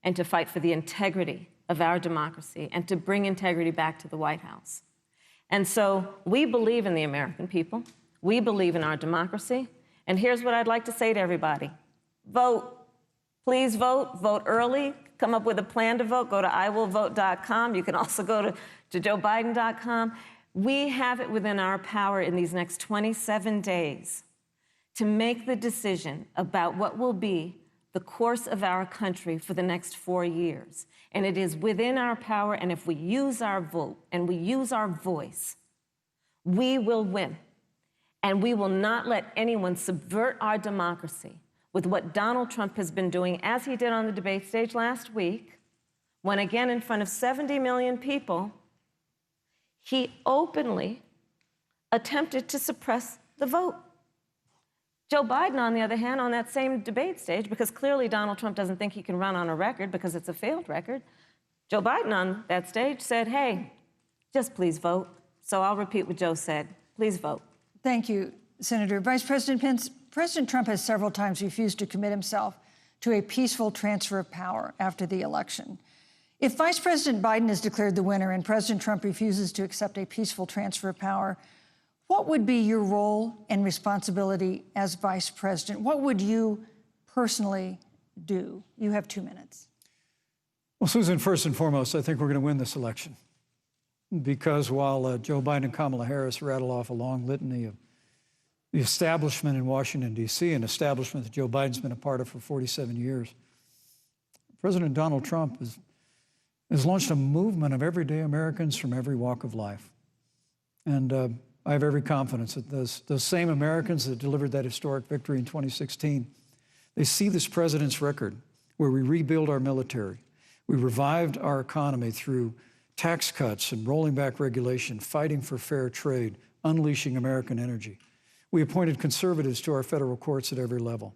and to fight for the integrity of our democracy and to bring integrity back to the White House. And so we believe in the American people. We believe in our democracy. And here's what I'd like to say to everybody. Vote. Please vote. Vote early. Come up with a plan to vote. Go to iwillvote.com. You can also go to joebiden.com. We have it within our power in these next 27 days to make the decision about what will be the course of our country for the next 4 years. And it is within our power, and if we use our vote and we use our voice, we will win. And we will not let anyone subvert our democracy with what Donald Trump has been doing, as he did on the debate stage last week, when again in front of 70 million people, he openly attempted to suppress the vote. Joe Biden, on the other hand, on that same debate stage, because clearly Donald Trump doesn't think he can run on a record because it's a failed record, Joe Biden on that stage said, hey, just please vote. So I'll repeat what Joe said. Please vote. Thank you, Senator. Vice President Pence, President Trump has several times refused to commit himself to a peaceful transfer of power after the election. If Vice President Biden is declared the winner and President Trump refuses to accept a peaceful transfer of power, what would be your role and responsibility as vice president? What would you personally do? You have 2 minutes. Well, Susan, first and foremost, I think we're going to win this election. Because while Joe Biden and Kamala Harris rattle off a long litany of the establishment in Washington, D.C., an establishment that Joe Biden's been a part of for 47 years, President Donald Trump has launched a movement of everyday Americans from every walk of life. And I have every confidence that those same Americans that delivered that historic victory in 2016, they see this president's record where we rebuild our military, we revived our economy through tax cuts and rolling back regulation, fighting for fair trade, unleashing American energy. We appointed conservatives to our federal courts at every level.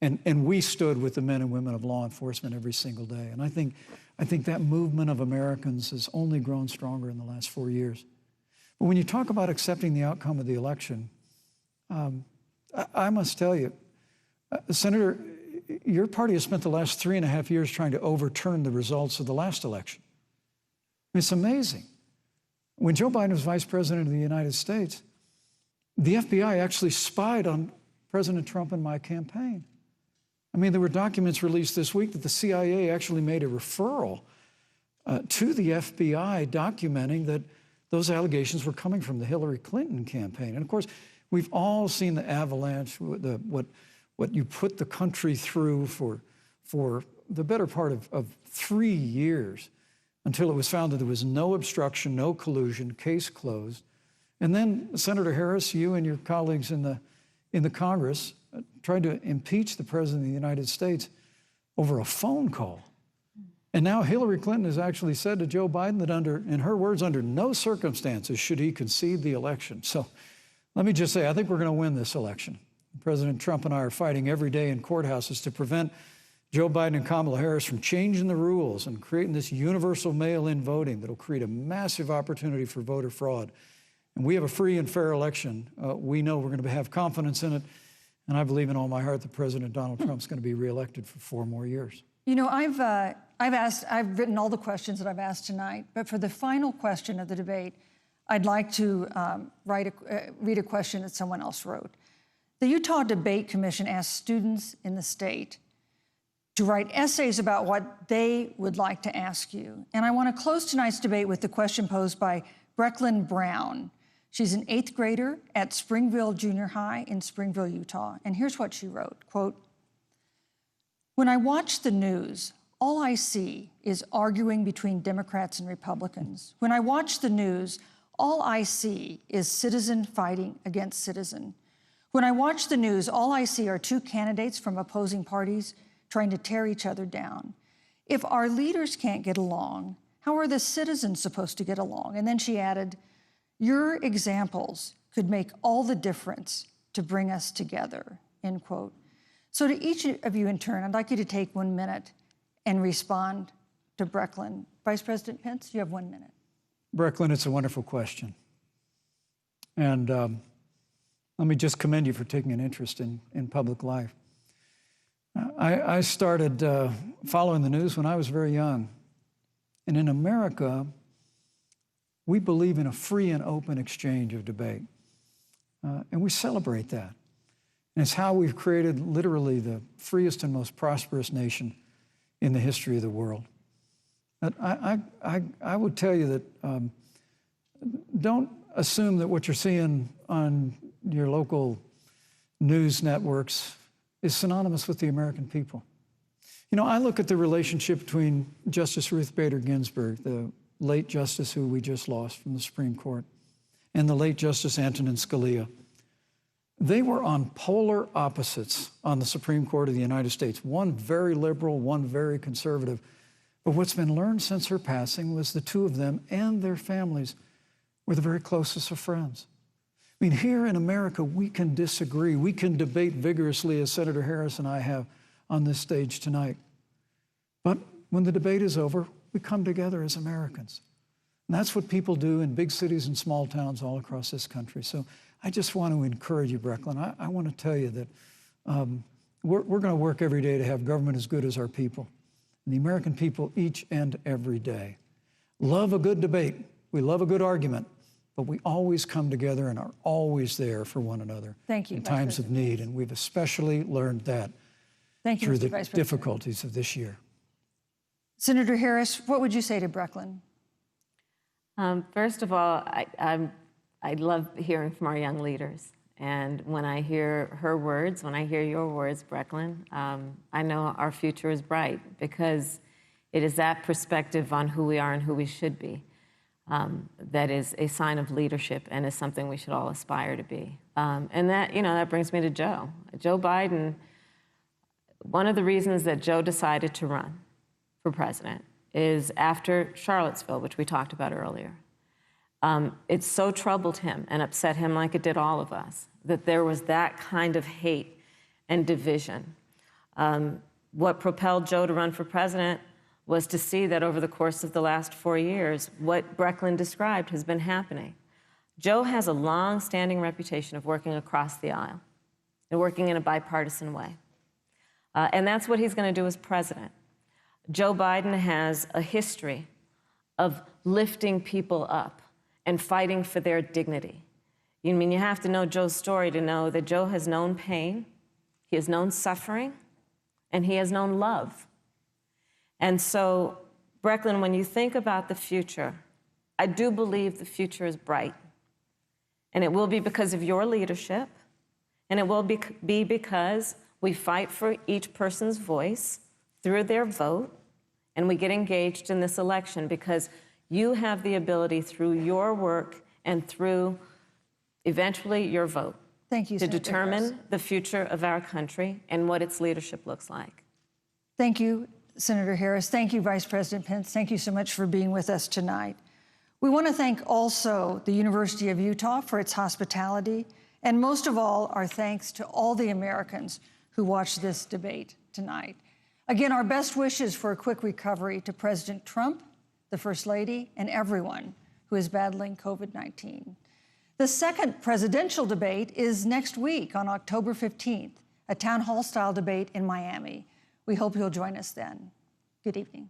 And we stood with the men and women of law enforcement every single day. And I think that movement of Americans has only grown stronger in the last 4 years. But when you talk about accepting the outcome of the election, I must tell you, Senator, your party has spent the last 3.5 years trying to overturn the results of the last election. It's amazing. When Joe Biden was vice president of the United States, the FBI actually spied on President Trump and my campaign. I mean, there were documents released this week that the CIA actually made a referral to the FBI documenting that those allegations were coming from the Hillary Clinton campaign. And of course, we've all seen the avalanche, what you put the country through for the better part of 3 years until it was found that there was no obstruction, no collusion, case closed. And then, Senator Harris, you and your colleagues in the Congress tried to impeach the President of the United States over a phone call. And now Hillary Clinton has actually said to Joe Biden that in her words, under no circumstances should he concede the election. So let me just say, I think we're going to win this election. President Trump and I are fighting every day in courthouses to prevent Joe Biden and Kamala Harris from changing the rules and creating this universal mail-in voting that'll create a massive opportunity for voter fraud. And we have a free and fair election. We know we're going to have confidence in it. And I believe in all my heart that President Donald Trump's going to be reelected for 4 more years. You know, I've written all the questions that I've asked tonight, but for the final question of the debate, I'd like to read a question that someone else wrote. The Utah Debate Commission asked students in the state to write essays about what they would like to ask you. And I want to close tonight's debate with the question posed by Brecklin Brown. She's an 8th grader at Springville Junior High in Springville, Utah. And here's what she wrote, quote, "When I watch the news, all I see is arguing between Democrats and Republicans. When I watch the news, all I see is citizen fighting against citizen. When I watch the news, all I see are 2 candidates from opposing parties trying to tear each other down. If our leaders can't get along, how are the citizens supposed to get along?" And then she added, "Your examples could make all the difference to bring us together," end quote. So to each of you in turn, I'd like you to take 1 minute and respond to Brecklin. Vice President Pence, you have 1 minute. Brecklin, it's a wonderful question. And let me just commend you for taking an interest in public life. I started following the news when I was very young. And in America, we believe in a free and open exchange of debate. And we celebrate that. And it's how we've created literally the freest and most prosperous nation in the history of the world. But I would tell you that don't assume that what you're seeing on your local news networks is synonymous with the American people. You know, I look at the relationship between Justice Ruth Bader Ginsburg, the late justice who we just lost from the Supreme Court, and the late Justice Antonin Scalia. They were on polar opposites on the Supreme Court of the United States, one very liberal, one very conservative. But what's been learned since her passing was the 2 of them and their families were the very closest of friends. I mean, here in America, we can disagree. We can debate vigorously, as Senator Harris and I have on this stage tonight. But when the debate is over, we come together as Americans. And that's what people do in big cities and small towns all across this country. So I just want to encourage you, Brecklin. I want to tell you that we're going to work every day to have government as good as our people. And the American people each and every day love a good debate. We love a good argument. But we always come together and are always there for one another in times of need. And we've especially learned that through the difficulties of this year. Senator Harris, what would you say to Brecklin? First of all, I love hearing from our young leaders. And when I hear her words, when I hear your words, Brecklin, I know our future is bright because it is that perspective on who we are and who we should be. That is a sign of leadership and is something we should all aspire to be. And that, you know, that brings me to Joe. Joe Biden, one of the reasons that Joe decided to run for president is after Charlottesville, which we talked about earlier. It so troubled him and upset him like it did all of us, that there was that kind of hate and division. What propelled Joe to run for president was to see that over the course of the last 4 years, what Brecklin described has been happening. Joe has a long-standing reputation of working across the aisle and working in a bipartisan way. And that's what he's going to do as president. Joe Biden has a history of lifting people up and fighting for their dignity. You mean you have to know Joe's story to know that Joe has known pain, he has known suffering, and he has known love. And so, Brecklin, when you think about the future, I do believe the future is bright. And it will be because of your leadership, and it will be because we fight for each person's voice through their vote, and we get engaged in this election because you have the ability through your work and through, eventually, your vote to determine the future of our country and what its leadership looks like. Thank you, Senator Harris. Thank you, Vice President Pence. Thank you so much for being with us tonight. We want to thank also the University of Utah for its hospitality, and most of all, our thanks to all the Americans who watched this debate tonight. Again, our best wishes for a quick recovery to President Trump, the First Lady, and everyone who is battling COVID-19. The second presidential debate is next week on October 15th, a town hall-style debate in Miami. We hope you'll join us then. Good evening.